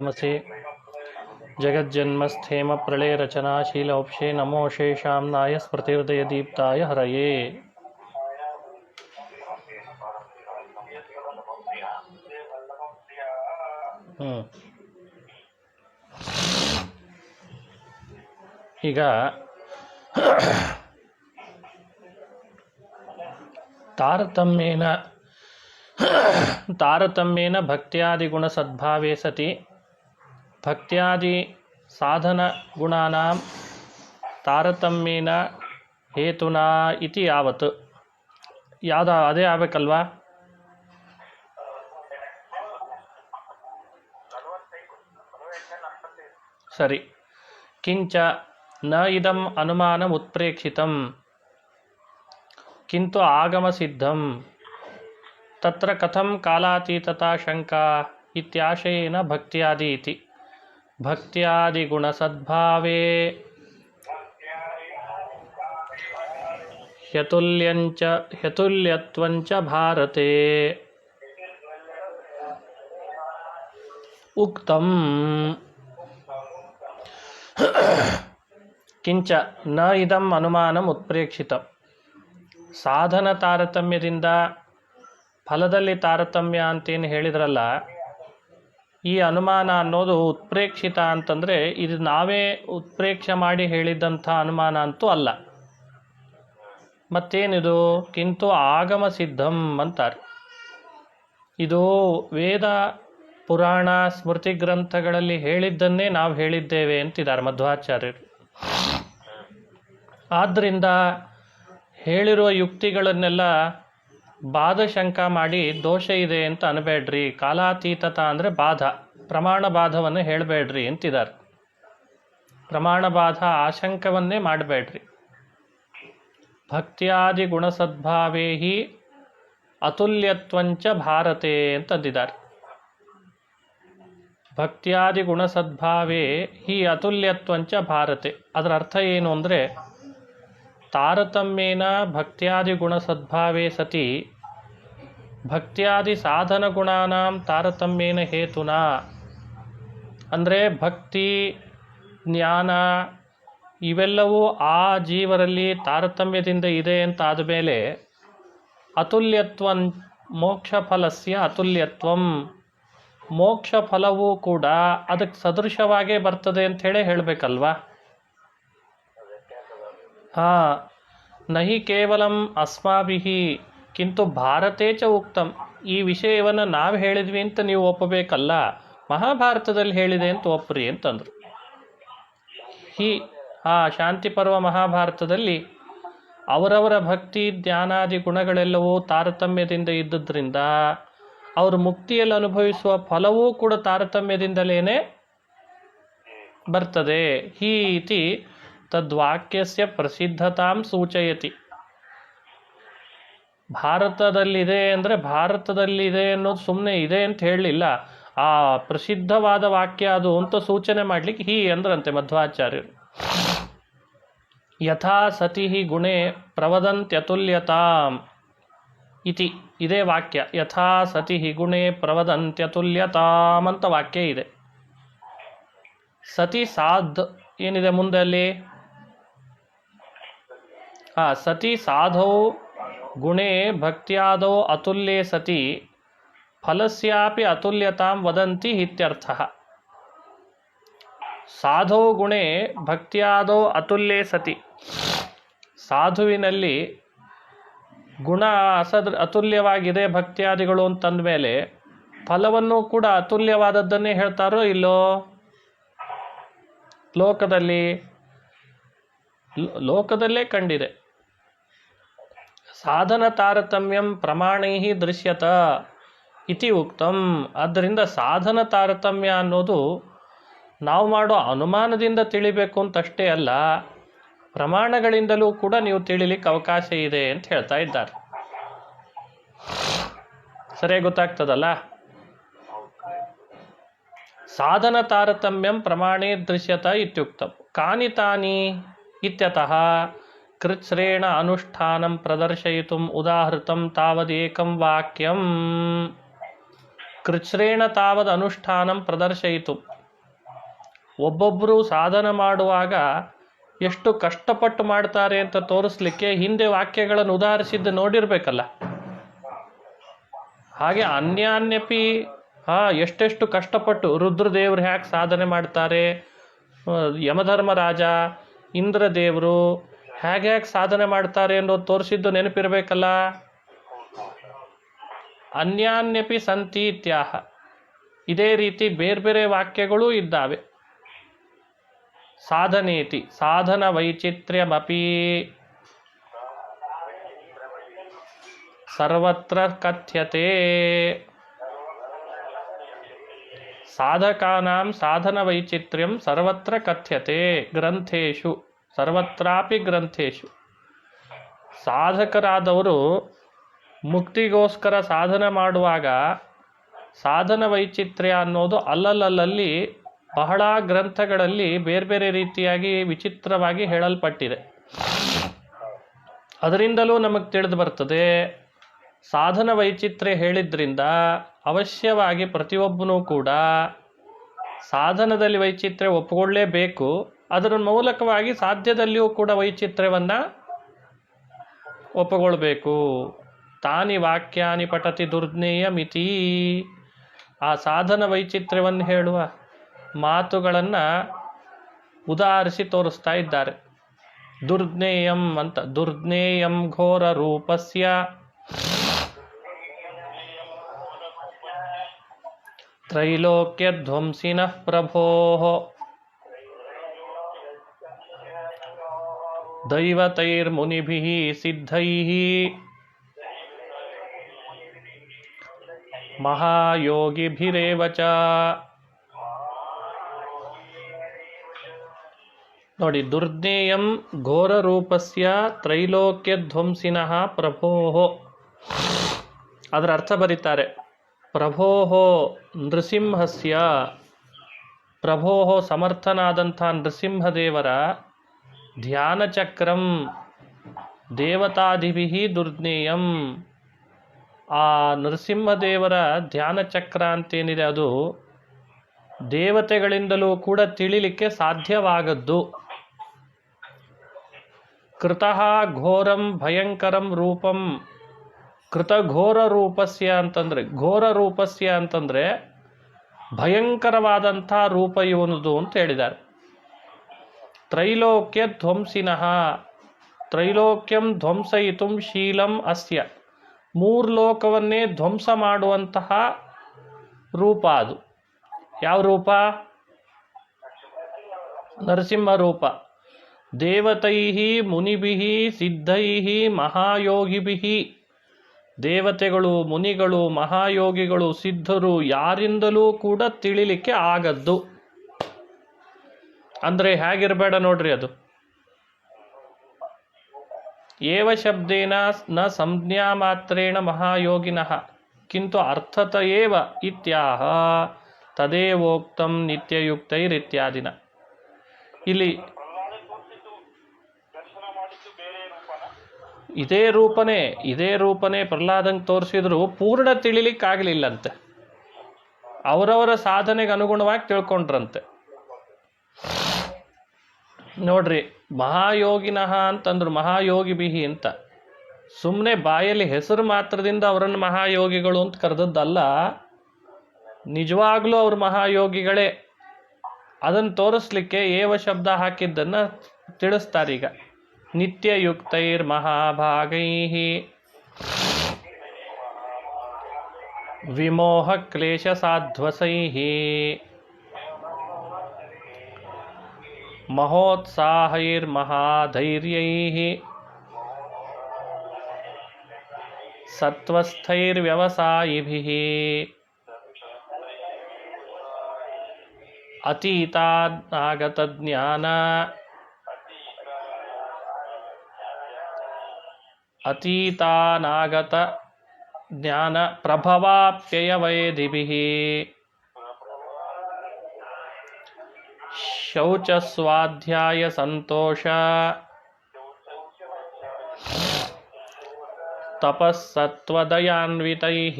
मसे जगज्जन्मस्थेम प्रलयरचनाशीलौप्षे नमो शेषां नाय स्मृतिर्दयदीप्ताय हरये। ಈಗ ತಾರತಮ್ಯೇನ ಭಕ್ತ್ಯಾದಿಗುಣ ಸದ್ಭಾವೇ ಸತಿ ಭಕ್ತ್ಯಾದಿ ಸಾಧನ ಗುಣಾನಾಂ ತಾರತಮ್ಯೇನ ಹೇತುನಾ ಇತಿ ಯಾವತ್ ಅದೇ ಆಗಬೇಕಲ್ವಾ? ಸರಿ. ಕಿಂಚ ನ ಇದಂ ಅನುಮಾನಂ ಉತ್ಪ್ರೇಕ್ಷಿತಂ ಕಿಂತು ಆಗಮ ಸಿದ್ಧಂ ತತ್ರ ಕಥಂ ಕಾಲಾತೀತತಾ ಶಂಕಾ ಇತ್ಯಾಶಯೇನ ಭಕ್ತ್ಯಾದಿ ಇತಿ ಭಕ್ತ್ಯಾದಿ ಗುಣ ಸದ್ಭಾವೇ ಹ್ಯತುಲ್ಯತ್ವಂಚ ಭಾರತೆ ಉಕ್ತಂ. ಕಿಂಚ ನ ಇದಂ ಅನುಮಾನಂ ಉತ್ಪ್ರೇಕ್ಷಿತಂ. ಸಾಧನ ತಾರತಮ್ಯದಿಂದ ಫಲದಲ್ಲಿ ತಾರತಮ್ಯ ಅಂತೇನು ಹೇಳಿದ್ರಲ್ಲ, ಈ ಅನುಮಾನ ಅನ್ನೋದು ಉತ್ಪ್ರೇಕ್ಷಿತ ಅಂತಂದರೆ ಇದು ನಾವೇ ಉತ್ಪ್ರೇಕ್ಷೆ ಮಾಡಿ ಹೇಳಿದ್ದಂಥ ಅನುಮಾನ ಅಂತೂ ಅಲ್ಲ. ಮತ್ತೇನಿದು? ಕಿಂತು ಆಗಮ ಸಿದ್ಧಂ ಅಂತಾರೆ. ಇದು ವೇದ ಪುರಾಣ ಸ್ಮೃತಿ ಗ್ರಂಥಗಳಲ್ಲಿ ಹೇಳಿದ್ದನ್ನೇ ನಾವು ಹೇಳಿದ್ದೇವೆ ಅಂತಿದ್ದಾರೆ ಮಧ್ವಾಚಾರ್ಯರು. ಆದ್ದರಿಂದ ಹೇಳಿರುವ ಯುಕ್ತಿಗಳನ್ನೆಲ್ಲ ಬಾಧಶಂಕ ಮಾಡಿ ದೋಷ ಇದೆ ಅಂತ ಅನ್ಬೇಡ್ರಿ. ಕಾಲಾತೀತತ ಅಂದರೆ ಬಾಧ, ಪ್ರಮಾಣ ಬಾಧವನ್ನು ಹೇಳಬೇಡ್ರಿ ಅಂತಿದ್ದಾರೆ. ಪ್ರಮಾಣ ಬಾಧ ಆಶಂಕವನ್ನೇ ಮಾಡಬೇಡ್ರಿ. ಭಕ್ತ್ಯಾದಿ ಗುಣಸದ್ಭಾವೇ ಹಿ ಅತುಲ್ಯತ್ವಂಚ ಭಾರತೆ ಅಂತಂದಿದ್ದಾರೆ. ಭಕ್ತ್ಯಾದಿ ಗುಣಸದ್ಭಾವೇ ಹಿ ಅತುಲ್ಯತ್ವಂಚ ಭಾರತೆ. ಅದರ ಅರ್ಥ ಏನು ಅಂದರೆ, ತಾರತಮ್ಯೇನ ಭಕ್ತ್ಯಾದಿ ಗುಣಸದ್ಭಾವೇ ಸತಿ ಭಕ್ತ್ಯಾದಿ ಸಾಧನ ಗುಣಾನಾಂ ತಾರತಮ್ಯೇನ ಹೇತುನಾ. ಅಂದರೆ ಭಕ್ತಿ ಜ್ಞಾನ ಇವೆಲ್ಲವೂ ಆ ಜೀವರಲ್ಲಿ ತಾರತಮ್ಯದಿಂದ ಇದೆ ಅಂತ ಆದಮೇಲೆ ಅತುಲ್ಯತ್ವ ಮೋಕ್ಷ ಫಲಸ್ಯ ಅತುಲ್ಯತ್ವಂ, ಮೋಕ್ಷ ಫಲವೂ ಕೂಡ ಅದಕ್ಕೆ ಸದೃಶವಾಗೇ ಬರ್ತದೆ ಅಂತ ಹೇಳೇ ಹೇಳಬೇಕಲ್ವಾ? ನಹಿ ಕೇವಲಂ ಅಸ್ಮಾಭಿಹಿ ಕಿಂತು ಭಾರತೇ ಚ ಉಕ್ತಂ. ಈ ವಿಷಯವನ್ನು ನಾವು ಹೇಳಿದ್ವಿ ಅಂತ ನೀವು ಒಪ್ಪಬೇಕಲ್ಲ, ಮಹಾಭಾರತದಲ್ಲಿ ಹೇಳಿದೆ ಅಂತ ಒಪ್ಪ್ರಿ ಅಂತಂದರು. ಶಾಂತಿ ಪರ್ವ ಮಹಾಭಾರತದಲ್ಲಿ ಅವರವರ ಭಕ್ತಿ ಜ್ಞಾನಾದಿ ಗುಣಗಳೆಲ್ಲವೂ ತಾರತಮ್ಯದಿಂದ ಇದ್ದುದರಿಂದ ಅವರು ಮುಕ್ತಿಯಲ್ಲಿ ಅನುಭವಿಸುವ ಫಲವೂ ಕೂಡ ತಾರತಮ್ಯದಿಂದಲೇ ಬರ್ತದೆ. ಹೀ ಇತಿ ತದ್ವಾಕ್ಯಸ್ಯ ಪ್ರಸಿದ್ಧತಾಂ ಸೂಚಯತಿ. ಭಾರತದಲ್ಲಿದೆ ಅಂದರೆ ಭಾರತದಲ್ಲಿದೆ ಅನ್ನೋದು ಸುಮ್ಮನೆ ಇದೆ ಅಂತ ಹೇಳಲಿಲ್ಲ, ಆ ಪ್ರಸಿದ್ಧವಾದ ವಾಕ್ಯ ಅದು ಅಂತ ಸೂಚನೆ ಮಾಡಲಿಕ್ಕೆ ಹೀ ಅಂದ್ರಂತೆ ಮಧ್ವಾಚಾರ್ಯರು. ಯಥಾ ಸತಿ ಗುಣೇ ಪ್ರವದಂತ್ಯತುಲ್ಯತಾಂ ಇತಿ. ಇದೇ ವಾಕ್ಯ, ಯಥಾ ಸತಿ ಗುಣೇ ಪ್ರವದಂತ್ಯತುಲ್ಯತಾಂ ಅಂತ ವಾಕ್ಯ ಇದೆ. ಸತಿ ಸಾಧ್ ಏನಿದೆ ಮುಂದೆ ಅಲ್ಲಿ? ಸತಿ ಸಾಧೌ ಗುಣೇ ಭಕ್ತ್ಯಾದೌ ಅತುಲ್ಯೇ ಸತಿ ಫಲಸ್ಯಾಪಿ ಅತುಲ್ಯತಾಂ ವದಂತಿ ಇತ್ಯರ್ಥಃ. ಸಾಧೌ ಗುಣೇ ಭಕ್ತ್ಯಾದೌ ಅತುಲ್ಯೇ ಸತಿ, ಸಾಧುವಿನಲ್ಲಿ ಗುಣ ಅತುಲ್ಯವಾಗಿದೆ ಭಕ್ತ್ಯಾದಿಗಳು ಅಂತಂದ ಮೇಲೆ ಫಲವನ್ನು ಕೂಡ ಅತುಲ್ಯವಾದದ್ದನ್ನೇ ಹೇಳ್ತಾರೋ ಇಲ್ಲೋ? ಲೋಕದಲ್ಲೇ ಕಂಡಿದೆ. ಸಾಧನ ತಾರತಮ್ಯಂ ಪ್ರಮಾಣೈ ದೃಶ್ಯತ ಇತಿ ಉಕ್ತಂ. ಆದ್ದರಿಂದ ಸಾಧನ ತಾರತಮ್ಯ ಅನ್ನೋದು ನಾವು ಮಾಡೋ ಅನುಮಾನದಿಂದ ತಿಳಿಬೇಕು ಅಂತಷ್ಟೇ ಅಲ್ಲ, ಪ್ರಮಾಣಗಳಿಂದಲೂ ಕೂಡ ನೀವು ತಿಳಿಲಿಕ್ಕೆ ಅವಕಾಶ ಇದೆ ಅಂತ ಹೇಳ್ತಾ ಇದ್ದಾರೆ. ಸರಿಯಾಗಿ ಗೊತ್ತಾಗ್ತದಲ್ಲ? ಸಾಧನ ತಾರತಮ್ಯಂ ಪ್ರಮಾಣೇ ದೃಶ್ಯತ ಇತ್ಯುಕ್ತಂ. ಕಾನಿ ತಾನಿ ಇತ್ಯತಃ ಕೃಚ್ಛ್ರೇಣ ಅನುಷ್ಠಾನಂ ಪ್ರದರ್ಶಯಿತುಂ ಉದಾಹೃತಂ ತಾವದೇಕಂ ವಾಕ್ಯಂ. ಕೃಚ್ಛ್ರೇಣ ತಾವದ್ ಅನುಷ್ಠಾನಂ ಪ್ರದರ್ಶಯಿತು. ಒಬ್ಬೊಬ್ಬರು ಸಾಧನ ಮಾಡುವಾಗ ಎಷ್ಟು ಕಷ್ಟಪಟ್ಟು ಮಾಡ್ತಾರೆ ಅಂತ ತೋರಿಸ್ಲಿಕ್ಕೆ ಹಿಂದೆ ವಾಕ್ಯಗಳನ್ನು ಉದಾಹರಿಸಿದ್ದು ನೋಡಿರ್ಬೇಕಲ್ಲ. ಹಾಗೆ ಅನ್ಯಾನ್ಯಪಿ ಎಷ್ಟೆಷ್ಟು ಕಷ್ಟಪಟ್ಟು ರುದ್ರದೇವರು ಹ್ಯಾಕೆ ಸಾಧನೆ ಮಾಡ್ತಾರೆ, ಯಮಧರ್ಮರಾಜ ಇಂದ್ರದೇವರು ಹೇಗೆ ಸಾಧನೆ ಮಾಡ್ತಾರೆ ಅನ್ನೋದು ತೋರಿಸಿದ್ದು ನೆನಪಿರಬೇಕಲ್ಲ. ಅನ್ಯಾನ್ಯಪಿ ಸಂತಿ ಇತ್ಯಾಹ. ಇದೇ ರೀತಿ ಬೇರೆ ಬೇರೆ ವಾಕ್ಯಗಳೂ ಇದ್ದಾವೆ. ಸಾಧನೇತಿ ಸಾಧನ ವೈಚಿತ್ರ್ಯಮಪಿ ಸರ್ವತ್ರ ಕಥ್ಯತೆ. ಸಾಧಕಾನಾಂ ಸಾಧನ ವೈಚಿತ್ರ್ಯಂ ಸರ್ವತ್ರ ಕಥ್ಯತೆ ಗ್ರಂಥೇಶು ಸರ್ವತ್ರಾಪಿ ಗ್ರಂಥೇಶು. ಸಾಧಕರಾದವರು ಮುಕ್ತಿಗೋಸ್ಕರ ಸಾಧನ ಮಾಡುವಾಗ ಸಾಧನ ವೈಚಿತ್ರ್ಯ ಅನ್ನೋದು ಅಲ್ಲಲ್ಲಿ ಬಹಳ ಗ್ರಂಥಗಳಲ್ಲಿ ಬೇರೆ ಬೇರೆ ರೀತಿಯಾಗಿ ವಿಚಿತ್ರವಾಗಿ ಹೇಳಲ್ಪಟ್ಟಿದೆ. ಅದರಿಂದಲೂ ನಮಗೆ ತಿಳಿದು ಬರ್ತದೆ, ಸಾಧನ ವೈಚಿತ್ರ್ಯ ಹೇಳಿದ್ರಿಂದ ಅವಶ್ಯವಾಗಿ ಪ್ರತಿಯೊಬ್ಬನೂ ಕೂಡ ಸಾಧನದಲ್ಲಿ ವೈಚಿತ್ರ್ಯ ಒಪ್ಪಿಕೊಳ್ಳೇಬೇಕು. ಅದರ ಮೂಲಕವಾಗಿ ಸಾಧ್ಯದಲ್ಲಿಯೂ ಕೂಡ ವೈಚಿತ್ರ್ಯವನ್ನು ಒಪ್ಪಿಕೊಳ್ಬೇಕು. ತಾನಿ ವಾಕ್ಯಾನಿ ಪಠತಿ ದುರ್ಜ್ಞೇಯ ಮಿತಿ. ಆ ಸಾಧನ ವೈಚಿತ್ರ್ಯವನ್ನು ಹೇಳುವ ಮಾತುಗಳನ್ನು ಉದಾಹರಿಸಿ ತೋರಿಸ್ತಾ ಇದ್ದಾರೆ. ದುರ್ಜ್ಞೇಯಂ ಅಂತ. ದುರ್ಜ್ಞೇಯಂ ಘೋರ ರೂಪಸ್ಯ ತ್ರೈಲೋಕ್ಯ ಧ್ವಂಸಿನಃ ಪ್ರಭೋಃ ದೈವತೈರ್ಮುನಿಭಿಃ ಸಿದ್ಧೈಃ ಮಹಾಯೋಗಿಭಿರೇವ ಚ. ನೋಡಿ, ದುರ್ಜ್ಞೇಯಂ ಘೋರ ರೂಪಸ್ಯ ತ್ರೈಲೋಕ್ಯ ಧ್ವಂಸಿನಃ ಪ್ರಭೋಃ. ಅದರ ಅರ್ಥ ಬರೀತಾರೆ. ಪ್ರಭೋಃ ನೃಸಿಂಹಸ್ಯ. ಪ್ರಭೋಃ ಸಮರ್ಥನಾದಂಥ ನೃಸಿಂಹದೇವರ ಧ್ಯಾನಚಕ್ರಂ ದೇವತಾದಿಭಿಃ ದುರ್ಜ್ಞೇಯಂ. ಆ ನರಸಿಂಹದೇವರ ಧ್ಯಾನಚಕ್ರ ಅಂತೇನಿದೆ ಅದು ದೇವತೆಗಳಿಂದಲೂ ಕೂಡ ತಿಳಿಲಿಕ್ಕೆ ಸಾಧ್ಯವಾಗದ್ದು. ಕೃತಃ ಘೋರಂ ಭಯಂಕರಂ ರೂಪಂ. ಕೃತಘೋರ ರೂಪಸ್ಯ ಅಂತಂದರೆ, ಘೋರ ರೂಪಸ್ಯ ಅಂತಂದರೆ ಭಯಂಕರವಾದಂಥ ರೂಪ ಇವನದು ಅಂತ ಹೇಳಿದ್ದಾರೆ. ತ್ರೈಲೋಕ್ಯ ಧ್ವಂಸಿನಃ. ತ್ರೈಲೋಕ್ಯಂ ಧ್ವಂಸಯಿತುಂ ಶೀಲಂ ಅಸ್ಯ. ಮೂರು ಲೋಕವನ್ನೇ ಧ್ವಂಸ ಮಾಡುವಂತಹ ರೂಪ ಅದು. ಯಾವ ರೂಪ? ನರಸಿಂಹ ರೂಪ. ದೇವತೈಃ ಮುನಿಭಿಃ ಸಿದ್ಧೈಃ ಮಹಾಯೋಗಿಭಿಃ. ದೇವತೆಗಳು, ಮುನಿಗಳು, ಮಹಾಯೋಗಿಗಳು, ಸಿದ್ಧರು ಯಾರಿಂದಲೂ ಕೂಡ ತಿಳಿಲಿಕ್ಕೆ ಆಗದ್ದು. ಅಂದರೆ ಹೇಗಿರಬೇಡ ನೋಡ್ರಿ ಅದು. ಏವ ಶಬ್ದೇನ ನ ಸಂಜ್ಞಾ ಮಾತ್ರೇಣ ಮಹಾಯೋಗಿನಃ ಕಿಂತು ಅರ್ಥತ ಏವ ಇತ್ಯಾಹ ತದೇವೋಕ್ತಂ ನಿತ್ಯಯುಕ್ತೈರಿತ್ಯಾದಿನ. ಇಲ್ಲಿ ಇದೇ ರೂಪನೇ ಪ್ರಹ್ಲಾದಂಗೆ ತೋರಿಸಿದ್ರು ಪೂರ್ಣ ತಿಳಿಲಿಕ್ಕಾಗಲಿಲ್ಲಂತೆ. ಅವರವರ ಸಾಧನೆಗೆ ಅನುಗುಣವಾಗಿ ತಿಳ್ಕೊಂಡ್ರಂತೆ. ನೋಡ್ರಿ, ಮಹಾಯೋಗಿನಃ ಅಂತಂದ್ರು, ಮಹಾಯೋಗಿ ಬಿಹಿ ಅಂತ. ಸುಮ್ಮನೆ ಬಾಯಲ್ಲಿ ಹೆಸರು ಮಾತ್ರದಿಂದ ಅವರನ್ನು ಮಹಾಯೋಗಿಗಳು ಅಂತ ಕರೆದದ್ದಲ್ಲ, ನಿಜವಾಗ್ಲೂ ಅವ್ರು ಮಹಾಯೋಗಿಗಳೇ. ಅದನ್ನು ತೋರಿಸ್ಲಿಕ್ಕೆ ಏವ ಶಬ್ದ ಹಾಕಿದ್ದನ್ನು ತಿಳಿಸ್ತಾರೀಗ. ನಿತ್ಯಯುಕ್ತೈರ್ ಮಹಾಭಾಗೈಃ ವಿಮೋಹ ಕ್ಲೇಶ ಸಾಧ್ವಸೈಃ ಮಹೋತ್ಸಾಹೈರ್ಮಹಾಧೈರ್ಯೈಃ ಸತ್ವಸ್ಥೈರ್ವ್ಯವಸಾಯಿಭಿಃ ಅತೀತಾನಾಗತಜ್ಞಾನ ಪ್ರಭವಾಪ್ಯಯವೈಧಿಭಿಃ ಶೌಚಸ್ವಾಧ್ಯಾಯ ಸಂತೋಷ ತಪಸ್ಸತ್ವದಯಾನ್ವಿತೈಃ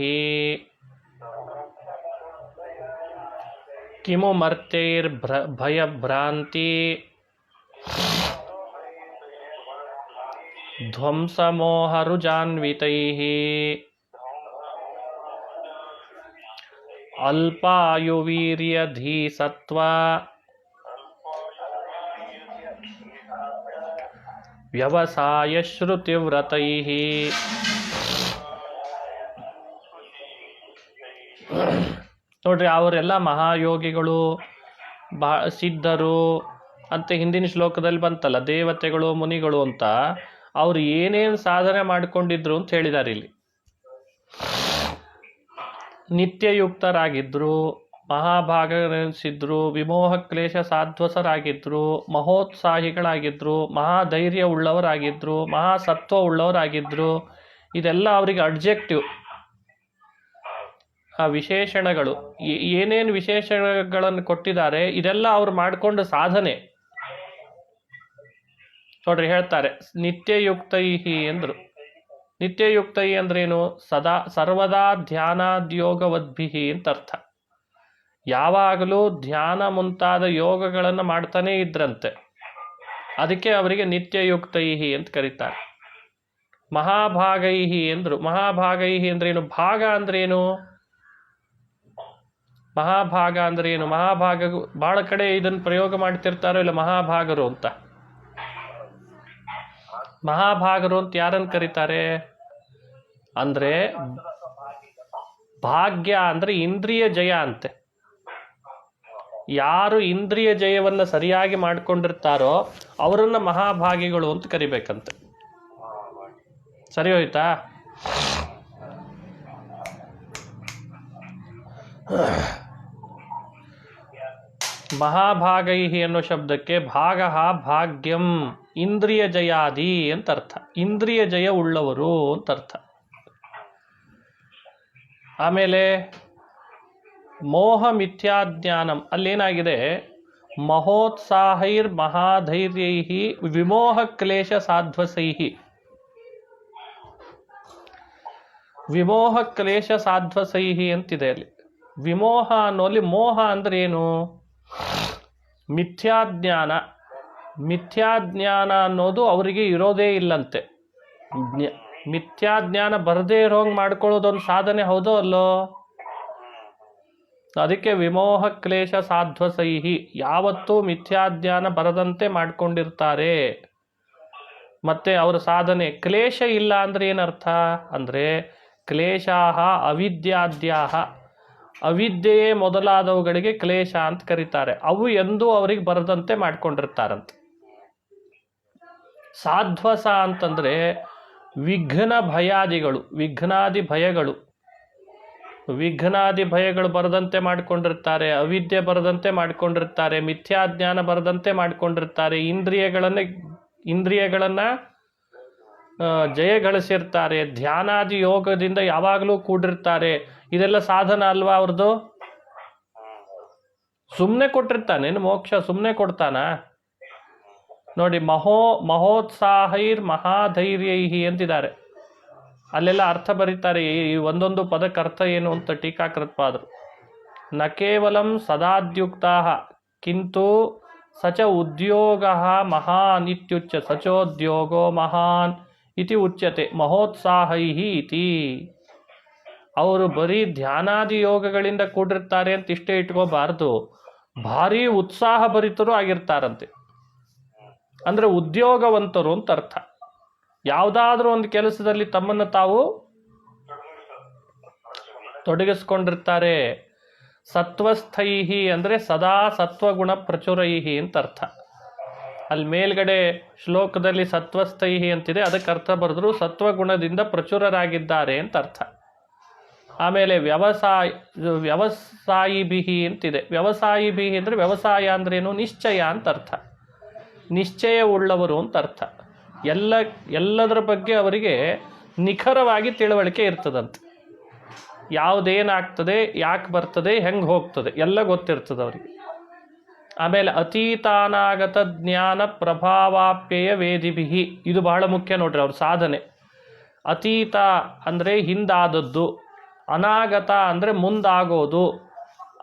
ಕಿಮು ಭಯಭ್ರಾಂತಿ ಧ್ವಂಸಮೋಹರುಜಾನ್ವಿತೈಃ ಅಲ್ಪಾಯುವೀರ್ಯಧೀಸತ್ವ ವ್ಯವಸಾಯಶ್ರುತಿವ್ರತೈಃ. ನೋಡ್ರಿ, ಅವರೆಲ್ಲ ಮಹಾಯೋಗಿಗಳು, ಸಿದ್ಧರು ಅಂತ ಹಿಂದಿನ ಶ್ಲೋಕದಲ್ಲಿ ಬಂತಲ್ಲ, ದೇವತೆಗಳು ಮುನಿಗಳು ಅಂತ. ಅವ್ರು ಏನೇನು ಸಾಧನೆ ಮಾಡಿಕೊಂಡಿದ್ರು ಅಂತ ಹೇಳಿದ್ದಾರೆ ಇಲ್ಲಿ. ನಿತ್ಯಯುಕ್ತರಾಗಿದ್ರು, ಮಹಾಭಾಗನೆನಿಸಿದ್ರು, ವಿಮೋಹ ಕ್ಲೇಶ ಸಾಧ್ವಸರಾಗಿದ್ರು, ಮಹೋತ್ಸಾಹಿಗಳಾಗಿದ್ರು, ಮಹಾಧೈರ್ಯ ಉಳ್ಳವರಾಗಿದ್ರು, ಮಹಾಸತ್ವ ಉಳ್ಳವರಾಗಿದ್ರು. ಇದೆಲ್ಲ ಅವರಿಗೆ ಅಡ್ಜೆಕ್ಟಿವ್, ಆ ವಿಶೇಷಣಗಳು. ಏನೇನು ವಿಶೇಷಣಗಳನ್ನು ಕೊಟ್ಟಿದ್ದಾರೆ ಇದೆಲ್ಲ ಅವ್ರು ಮಾಡಿಕೊಂಡು ಸಾಧನೆ. ನೋಡ್ರಿ, ಹೇಳ್ತಾರೆ ನಿತ್ಯಯುಕ್ತೈಹಿ ಅಂದ್ರು. ನಿತ್ಯಯುಕ್ತೈ ಅಂದ್ರೇನು? ಸರ್ವದಾ ಧ್ಯಾನಾದ್ಯೋಗವದ್ಭಿಹಿ ಅಂತ ಅರ್ಥ. ಯಾವಾಗಲೂ ಧ್ಯಾನ ಮುಂತಾದ ಯೋಗಗಳನ್ನು ಮಾಡ್ತಾನೇ ಇದ್ರಂತೆ. ಅದಕ್ಕೆ ಅವರಿಗೆ ನಿತ್ಯಯುಕ್ತೈಹಿ ಅಂತ ಕರೀತಾರೆ. ಮಹಾಭಾಗೈಹಿ ಅಂದ್ರು. ಮಹಾಭಾಗೈಹಿ ಅಂದ್ರೇನು? ಭಾಗ ಅಂದ್ರೇನು? ಮಹಾಭಾಗ ಅಂದ್ರೇನು? ಮಹಾಭಾಗ ಬಹಳ ಕಡೆ ಇದನ್ನು ಪ್ರಯೋಗ ಮಾಡ್ತಿರ್ತಾರೋ ಇಲ್ಲ, ಮಹಾಭಾಗರು ಅಂತ. ಮಹಾಭಾಗರು ಅಂತ ಯಾರನ್ನು ಕರೀತಾರೆ ಅಂದ್ರೆ, ಭಾಗ್ಯ ಅಂದ್ರೆ ಇಂದ್ರಿಯ ಜಯ ಅಂತೆ. ಯಾರು ಇಂದ್ರಿಯ ಜಯವನ್ನ ಸರಿಯಾಗಿ ಮಾಡ್ಕೊಂಡಿರ್ತಾರೋ ಅವರನ್ನ ಮಹಾಭಾಗಿಗಳು ಅಂತ ಕರಿಬೇಕಂತೆ. ಸರಿ ಹೋಯ್ತಾ? ಮಹಾಭಾಗೈಹಿ ಅನ್ನೋ ಶಬ್ದಕ್ಕೆ ಭಾಗ ಭಾಗ್ಯಂ, ಇಂದ್ರಿಯ ಜಯಾದಿ ಅಂತ ಅರ್ಥ. ಇಂದ್ರಿಯ ಜಯ ಉಳ್ಳವರು ಅಂತ ಅರ್ಥ. ಆಮೇಲೆ ಮೋಹ ಮಿಥ್ಯಾಜ್ಞಾನಂ ಅಲ್ಲೇನಾಗಿದೆ? ಮಹೋತ್ಸಾಹೈರ್ ಮಹಾಧೈರ್ಯೈಹಿ ವಿಮೋಹ ಕ್ಲೇಶ ಸಾಧ್ವಸೈಹಿ. ವಿಮೋಹ ಕ್ಲೇಶ ಸಾಧ್ವಸೈಹಿ ಅಂತಿದೆ ಅಲ್ಲಿ. ವಿಮೋಹ ಅನ್ನೋಲ್ಲಿ ಮೋಹ ಅಂದ್ರೆ ಏನು? ಮಿಥ್ಯಾಜ್ಞಾನ. ಮಿಥ್ಯಾಜ್ಞಾನ ಅನ್ನೋದು ಅವರಿಗೆ ಇರೋದೇ ಇಲ್ಲಂತೆ. ಮಿಥ್ಯಾಜ್ಞಾನ ಬರದೇ ಇರೋಂಗೆ ಮಾಡ್ಕೊಳ್ಳೋದೊಂದು ಸಾಧನೆ, ಹೌದೋ ಅಲ್ಲೋ? ಅದಕ್ಕೆ ವಿಮೋಹ ಕ್ಲೇಶ ಸಾಧ್ವಸೈಹಿ, ಯಾವತ್ತೂ ಮಿಥ್ಯಾಜ್ಞಾನ ಬರದಂತೆ ಮಾಡ್ಕೊಂಡಿರ್ತಾರೆ. ಮತ್ತೆ ಅವರ ಸಾಧನೆ ಕ್ಲೇಶ ಇಲ್ಲ ಅಂದ್ರೆ ಏನರ್ಥ ಅಂದ್ರೆ, ಕ್ಲೇಶಾಹ ಅವಿದ್ಯಾದ್ಯಾಹ, ಅವಿದ್ಯೆಯೇ ಮೊದಲಾದವುಗಳಿಗೆ ಕ್ಲೇಶ ಅಂತ ಕರೀತಾರೆ. ಅವು ಎಂದೂ ಅವರಿಗೆ ಬರದಂತೆ ಮಾಡ್ಕೊಂಡಿರ್ತಾರಂತೆ. ಸಾಧ್ವಸ ಅಂತಂದ್ರೆ ವಿಘ್ನ ಭಯಾದಿಗಳು, ವಿಘ್ನಾದಿ ಭಯಗಳು. ವಿಘ್ನಾದಿ ಭಯಗಳು ಬರದಂತೆ ಮಾಡ್ಕೊಂಡಿರ್ತಾರೆ, ಅವಿದ್ಯೆ ಬರದಂತೆ ಮಾಡ್ಕೊಂಡಿರ್ತಾರೆ, ಮಿಥ್ಯಾಜ್ಞಾನ ಬರದಂತೆ ಮಾಡ್ಕೊಂಡಿರ್ತಾರೆ, ಇಂದ್ರಿಯಗಳನ್ನ ಜಯಗಳಿಸಿರ್ತಾರೆ, ಧ್ಯಾನಾದಿ ಯೋಗದಿಂದ ಯಾವಾಗಲೂ ಕೂಡಿರ್ತಾರೆ. ಇದೆಲ್ಲ ಸಾಧನ ಅಲ್ವಾ ಅವ್ರದ್ದು? ಸುಮ್ಮನೆ ಕೊಟ್ಟಿರ್ತಾನೆ ಮೋಕ್ಷ? ಸುಮ್ಮನೆ ಕೊಡ್ತಾನ? ನೋಡಿ, ಮಹೋತ್ಸಾಹೈರ್ ಮಹಾಧೈರ್ಯೈಹಿ ಅಂತಿದ್ದಾರೆ. ಅಲ್ಲೆಲ್ಲ ಅರ್ಥ ಬರೀತಾರೆ. ಈ ಒಂದೊಂದು ಪದಕ್ಕೆ ಅರ್ಥ ಏನು ಅಂತ ಟೀಕಾಕೃತ್ಪಾದರು. ನ ಕೇವಲಂ ಸದಾದ್ಯುಕ್ತಾ ಕಿಂತು ಸಚ ಉದ್ಯೋಗ ಮಹಾನ್ ಇತ್ಯುಚ್ಯ ಸಚೋದ್ಯೋಗೋ ಮಹಾನ್ ಇತಿ ಉಚ್ಯತೆ ಮಹೋತ್ಸಾಹೈಹಿ ಇತಿ. ಅವರು ಬರೀ ಧ್ಯಾನಾದಿ ಯೋಗಗಳಿಂದ ಕೂಡಿರ್ತಾರೆ ಅಂತ ಇಷ್ಟೇ ಇಟ್ಕೋಬಾರ್ದು, ಭಾರಿ ಉತ್ಸಾಹ ಭರಿತರು ಆಗಿರ್ತಾರಂತೆ. ಅಂದ್ರೆ ಉದ್ಯೋಗವಂತರು ಅಂತ ಅರ್ಥ. ಯಾವುದಾದ್ರೂ ಒಂದು ಕೆಲಸದಲ್ಲಿ ತಮ್ಮನ್ನು ತಾವು ತೊಡಗಿಸ್ಕೊಂಡಿರ್ತಾರೆ. ಸತ್ವಸ್ಥೈಹಿ ಅಂದ್ರೆ ಸದಾ ಸತ್ವಗುಣ ಪ್ರಚುರೈಹಿ ಅಂತ ಅರ್ಥ. ಅಲ್ಲಿ ಮೇಲ್ಗಡೆ ಶ್ಲೋಕದಲ್ಲಿ ಸತ್ವಸ್ಥೈಹಿ ಅಂತಿದೆ, ಅದಕ್ಕೆ ಅರ್ಥ ಬರೆದ್ರು ಸತ್ವಗುಣದಿಂದ ಪ್ರಚುರರಾಗಿದ್ದಾರೆ ಅಂತ ಅರ್ಥ. ಆಮೇಲೆ ವ್ಯವಸಾಯಿ ಬಿಹಿ ಅಂತಿದೆ. ವ್ಯವಸಾಯಿ ಬಿಹಿ ಅಂದ್ರೆ ವ್ಯವಸಾಯ ಅಂದ್ರೇನು? ನಿಶ್ಚಯ ಅಂತ ಅರ್ಥ. ನಿಶ್ಚಯ ಉಳ್ಳವರು ಅಂತ ಅರ್ಥ. ಎಲ್ಲದರ ಬಗ್ಗೆ ಅವರಿಗೆ ನಿಖರವಾಗಿ ತಿಳುವಳಿಕೆ ಇರ್ತದಂತೆ. ಯಾವುದೇನಾಗ್ತದೆ, ಯಾಕೆ ಬರ್ತದೆ, ಹೆಂಗೆ ಹೋಗ್ತದೆ ಎಲ್ಲ ಗೊತ್ತಿರ್ತದೆ ಅವರಿಗೆ. ಆಮೇಲೆ ಅತೀತಾನಾಗತ ಜ್ಞಾನ ಪ್ರಭಾವಾಪ್ಯಯ ವೇದಿಭಿಹಿ, ಇದು ಬಹಳ ಮುಖ್ಯ ನೋಡ್ರಿ ಅವ್ರ ಸಾಧನೆ. ಅತೀತ ಅಂದರೆ ಹಿಂದಾದದ್ದು, ಅನಾಗತ ಅಂದರೆ ಮುಂದಾಗೋದು.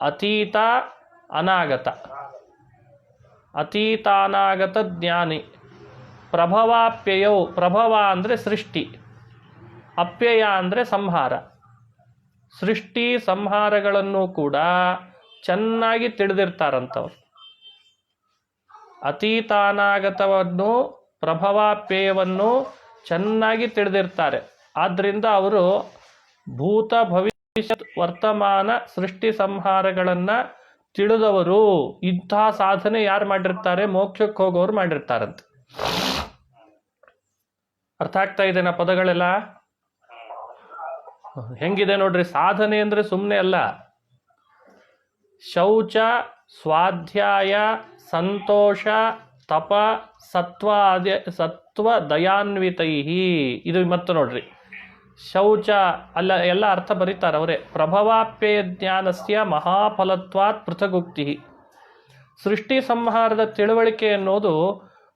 ಅತೀತ ಅನಾಗತ. ಅತೀತಾನಾಗತ ಜ್ಞಾನಿ. ಪ್ರಭವಾಪ್ಯಯೌ. ಪ್ರಭವ ಅಂದರೆ ಸೃಷ್ಟಿ, ಅಪ್ಯಯ ಅಂದರೆ ಸಂಹಾರ. ಸೃಷ್ಟಿ ಸಂಹಾರಗಳನ್ನು ಕೂಡ ಚೆನ್ನಾಗಿ ತಿಳಿದಿರ್ತಾರಂಥವ್ರು. ಅತೀತಾನಾಗತವನ್ನು ಪ್ರಭವಾಪ್ಯಯವನ್ನು ಚೆನ್ನಾಗಿ ತಿಳಿದಿರ್ತಾರೆ. ಆದ್ದರಿಂದ ಅವರು ಭೂತ ಭವಿಷ್ಯತ್ ವರ್ತಮಾನ ಸೃಷ್ಟಿ ಸಂಹಾರಗಳನ್ನು ತಿಳಿದವರು. ಇಂತಹ ಸಾಧನೆ ಯಾರು ಮಾಡಿರ್ತಾರೆ? ಮೋಕ್ಷಕ್ಕೆ ಹೋಗೋರು ಮಾಡಿರ್ತಾರಂತೆ. ಅರ್ಥ ಆಗ್ತಾ ಇದೆನಾ ಪದಗಳೆಲ್ಲ? ಹೆಂಗಿದೆ ನೋಡ್ರಿ. ಸಾಧನೆ ಅಂದರೆ ಸುಮ್ಮನೆ ಅಲ್ಲ. ಶೌಚ, ಸ್ವಾಧ್ಯಾಯ, ಸಂತೋಷ, ತಪ, ಸತ್ವ ದಯಾನ್ವಿತೈ. ಇದು ಮತ್ತು ನೋಡ್ರಿ, ಶೌಚ ಅಲ್ಲ, ಎಲ್ಲ ಅರ್ಥ ಬರೀತಾರೆ ಅವರೇ. ಪ್ರಭವಾಪ್ಯಯ ಜ್ಞಾನಸ್ಯ ಮಹಾಫಲತ್ವಾತ್ ಪೃಥಗುಕ್ತಿ. ಸೃಷ್ಟಿ ಸಂಹಾರದ ತಿಳುವಳಿಕೆ ಅನ್ನೋದು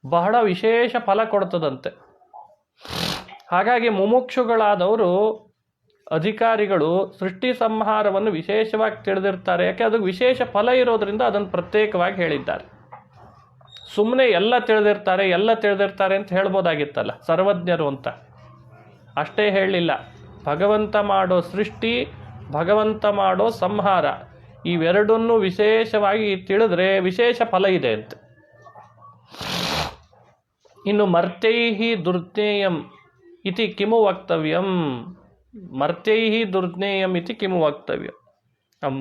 ಬಹಳ ವಿಶೇಷ ಫಲ ಕೊಡ್ತದಂತೆ. ಹಾಗಾಗಿ ಮುಮುಕ್ಷುಗಳಾದವರು, ಅಧಿಕಾರಿಗಳು ಸೃಷ್ಟಿ ಸಂಹಾರವನ್ನು ವಿಶೇಷವಾಗಿ ತಿಳಿದಿರ್ತಾರೆ. ಯಾಕೆ? ಅದಕ್ಕೆ ವಿಶೇಷ ಫಲ ಇರೋದ್ರಿಂದ ಅದನ್ನು ಪ್ರತ್ಯೇಕವಾಗಿ ಹೇಳಿದ್ದಾರೆ. ಸುಮ್ಮನೆ ಎಲ್ಲ ತಿಳಿದಿರ್ತಾರೆ ಅಂತ ಹೇಳ್ಬೋದಾಗಿತ್ತಲ್ಲ, ಸರ್ವಜ್ಞರು ಅಂತ. ಅಷ್ಟೇ ಹೇಳಲಿಲ್ಲ. ಭಗವಂತ ಮಾಡೋ ಸೃಷ್ಟಿ, ಭಗವಂತ ಮಾಡೋ ಸಂಹಾರ, ಇವೆರಡನ್ನೂ ವಿಶೇಷವಾಗಿ ತಿಳಿದ್ರೆ ವಿಶೇಷ ಫಲ ಇದೆ ಅಂತ. ಇನ್ನು ಮರ್ತೈಹಿ ದುರ್ಜ್ಞೇಯಂ ಇತಿ ಕಿಮು ವಕ್ತವ್ಯಂ. ಮರ್ತೈಹಿ ದುರ್ಜ್ಞೇಯಂ ಇತಿ ಕಿಮು ವಕ್ತವ್ಯಂ.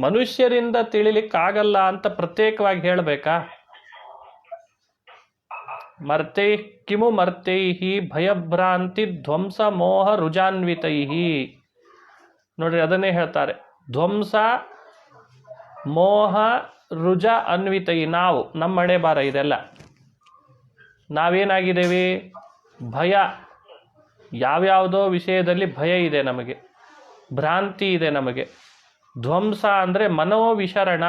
ಮನುಷ್ಯರಿಂದ ತಿಳಿಲಿಕ್ಕಾಗಲ್ಲ ಅಂತ ಪ್ರತ್ಯೇಕವಾಗಿ ಹೇಳಬೇಕಾ? ಮರ್ತೈ ಕಿಮು ಮರ್ತೈಹಿ ಭಯಭ್ರಾಂತಿ ಧ್ವಂಸ ಮೋಹ ರುಜಾನ್ವಿತೈಹಿ. ನೋಡ್ರಿ, ಅದನ್ನೇ ಹೇಳ್ತಾರೆ. ಧ್ವಂಸ ಮೋಹ ರುಜ ಅನ್ವಿತೈ. ನಾವು, ನಮ್ಮ ಹಣೆ ಬಾರ ಇದೆಲ್ಲ. ನಾವೇನಾಗಿದ್ದೇವೆ? ಭಯ. ಯಾವ್ಯಾವುದೋ ವಿಷಯದಲ್ಲಿ ಭಯ ಇದೆ ನಮಗೆ, ಭ್ರಾಂತಿ ಇದೆ ನಮಗೆ. ಧ್ವಂಸ ಅಂದರೆ ಮನೋವಿಶರಣ.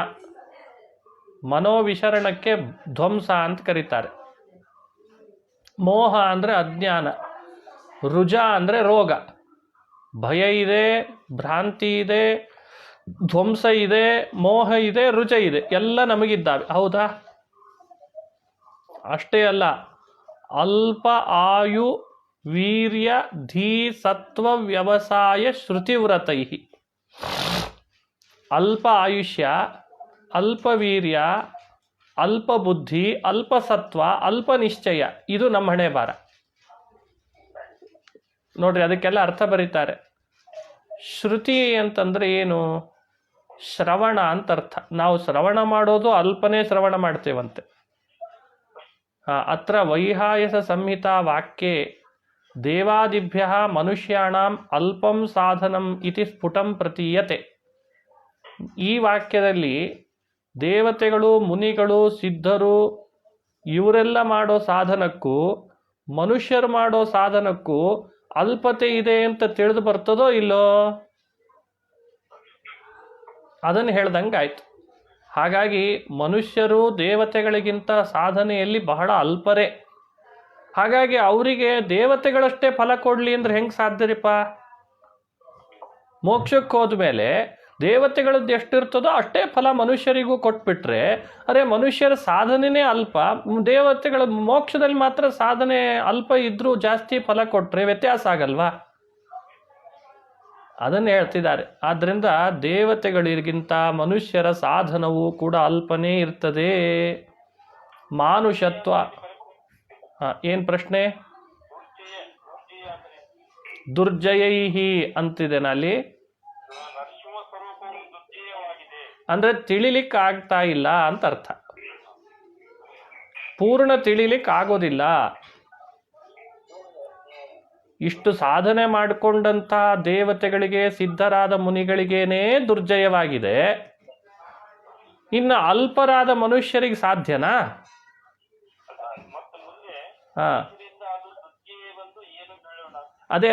ಮನೋವಿಶರಣಕ್ಕೆ ಧ್ವಂಸ ಅಂತ ಕರೀತಾರೆ. ಮೋಹ ಅಂದರೆ ಅಜ್ಞಾನ. ರುಜ ಅಂದರೆ ರೋಗ. ಭಯ ಇದೆ, ಭ್ರಾಂತಿ ಇದೆ, ಧ್ವಂಸ ಇದೆ, ಮೋಹ ಇದೆ, ರುಜ ಇದೆ, ಎಲ್ಲ ನಮಗಿದ್ದಾವೆ. ಹೌದಾ? ಅಷ್ಟೇ ಅಲ್ಲ, ಅಲ್ಪ ಆಯು ವೀರ್ಯ ಧೀ ಸತ್ವ ವ್ಯವಸಾಯ ಶ್ರುತಿವ್ರತೈ. ಅಲ್ಪ ಆಯುಷ್ಯ, ಅಲ್ಪ ವೀರ್ಯ, ಅಲ್ಪ ಬುದ್ಧಿ, ಅಲ್ಪ ಸತ್ವ, ಅಲ್ಪ ನಿಶ್ಚಯ, ಇದು ನಮ್ಮ ಹಣೆ ಬಾರ. ನೋಡ್ರಿ, ಅದಕ್ಕೆಲ್ಲ ಅರ್ಥ ಬರೀತಾರೆ. ಶ್ರುತಿ ಅಂತಂದ್ರೆ ಏನು? ಶ್ರವಣ ಅಂತ ಅರ್ಥ. ನಾವು ಶ್ರವಣ ಮಾಡೋದು ಅಲ್ಪನೇ ಶ್ರವಣ ಮಾಡ್ತೇವಂತೆ. ಅತ್ರ ವೈಹಾಯಸ ಸಂಹಿತಾ ವಾಕ್ಯೆ ದೇವಾದಿಭ್ಯ ಮನುಷ್ಯಾಣಂ ಅಲ್ಪಂ ಸಾಧನಂ ಇತಿ ಸ್ಫುಟಂ ಪ್ರತೀಯತೆ. ಈ ವಾಕ್ಯದಲ್ಲಿ ದೇವತೆಗಳು, ಮುನಿಗಳು, ಸಿದ್ಧರು ಇವರೆಲ್ಲ ಮಾಡೋ ಸಾಧನಕ್ಕೂ ಮನುಷ್ಯರು ಮಾಡೋ ಸಾಧನಕ್ಕೂ ಅಲ್ಪತೆ ಇದೆ ಅಂತ ತಿಳಿದು ಬರ್ತದೋ ಇಲ್ಲೋ? ಅದನ್ನು ಹೇಳ್ದಂಗಾಯ್ತು. ಹಾಗಾಗಿ ಮನುಷ್ಯರು ದೇವತೆಗಳಿಗಿಂತ ಸಾಧನೆಯಲ್ಲಿ ಬಹಳ ಅಲ್ಪರೇ. ಹಾಗಾಗಿ ಅವರಿಗೆ ದೇವತೆಗಳಷ್ಟೇ ಫಲ ಕೊಡಲಿ ಅಂದ್ರೆ ಹೆಂಗೆ ಸಾಧ್ಯರಿಪ್ಪ? ಮೋಕ್ಷಕ್ಕೆ ಹೋದ್ಮೇಲೆ ದೇವತೆಗಳದ್ದು ಎಷ್ಟಿರ್ತದೋ ಅಷ್ಟೇ ಫಲ ಮನುಷ್ಯರಿಗೂ ಕೊಟ್ಬಿಟ್ರೆ, ಅರೆ ಮನುಷ್ಯರ ಸಾಧನೆನೇ ಅಲ್ಪ, ದೇವತೆಗಳ ಮೋಕ್ಷದಲ್ಲಿ ಮಾತ್ರ ಸಾಧನೆ ಅಲ್ಪ ಇದ್ರೂ ಜಾಸ್ತಿ ಫಲ ಕೊಟ್ರೆ ವ್ಯತ್ಯಾಸ ಆಗಲ್ವಾ? ಅದನ್ನು ಹೇಳ್ತಿದ್ದಾರೆ. ಆದ್ದರಿಂದ ದೇವತೆಗಳಿಗಿಂತ ಮನುಷ್ಯರ ಸಾಧನವು ಕೂಡ ಅಲ್ಪನೇ ಇರ್ತದೆ. ಮಾನುಷತ್ವ. ಏನು ಪ್ರಶ್ನೆ? ದುರ್ಜಯೈಹಿ ಅಂತಿದೆನಾ ಅಲ್ಲಿ? ಅಂದ್ರೆ ತಿಳಿಲಿಕ್ಕೆ ಆಗ್ತಾ ಇಲ್ಲ ಅಂತ ಅರ್ಥ. ಪೂರ್ಣ ತಿಳಿಲಿಕ್ಕೆ ಆಗೋದಿಲ್ಲ. ಇಷ್ಟು ಸಾಧನೆ ಮಾಡಿಕೊಂಡಂಥ ದೇವತೆಗಳಿಗೆ, ಸಿದ್ಧರಾದ ಮುನಿಗಳಿಗೇನೇ ದುರ್ಜಯವಾಗಿದೆ. ಇನ್ನು ಅಲ್ಪರಾದ ಮನುಷ್ಯರಿಗೆ ಸಾಧ್ಯನಾ? ಅದೇ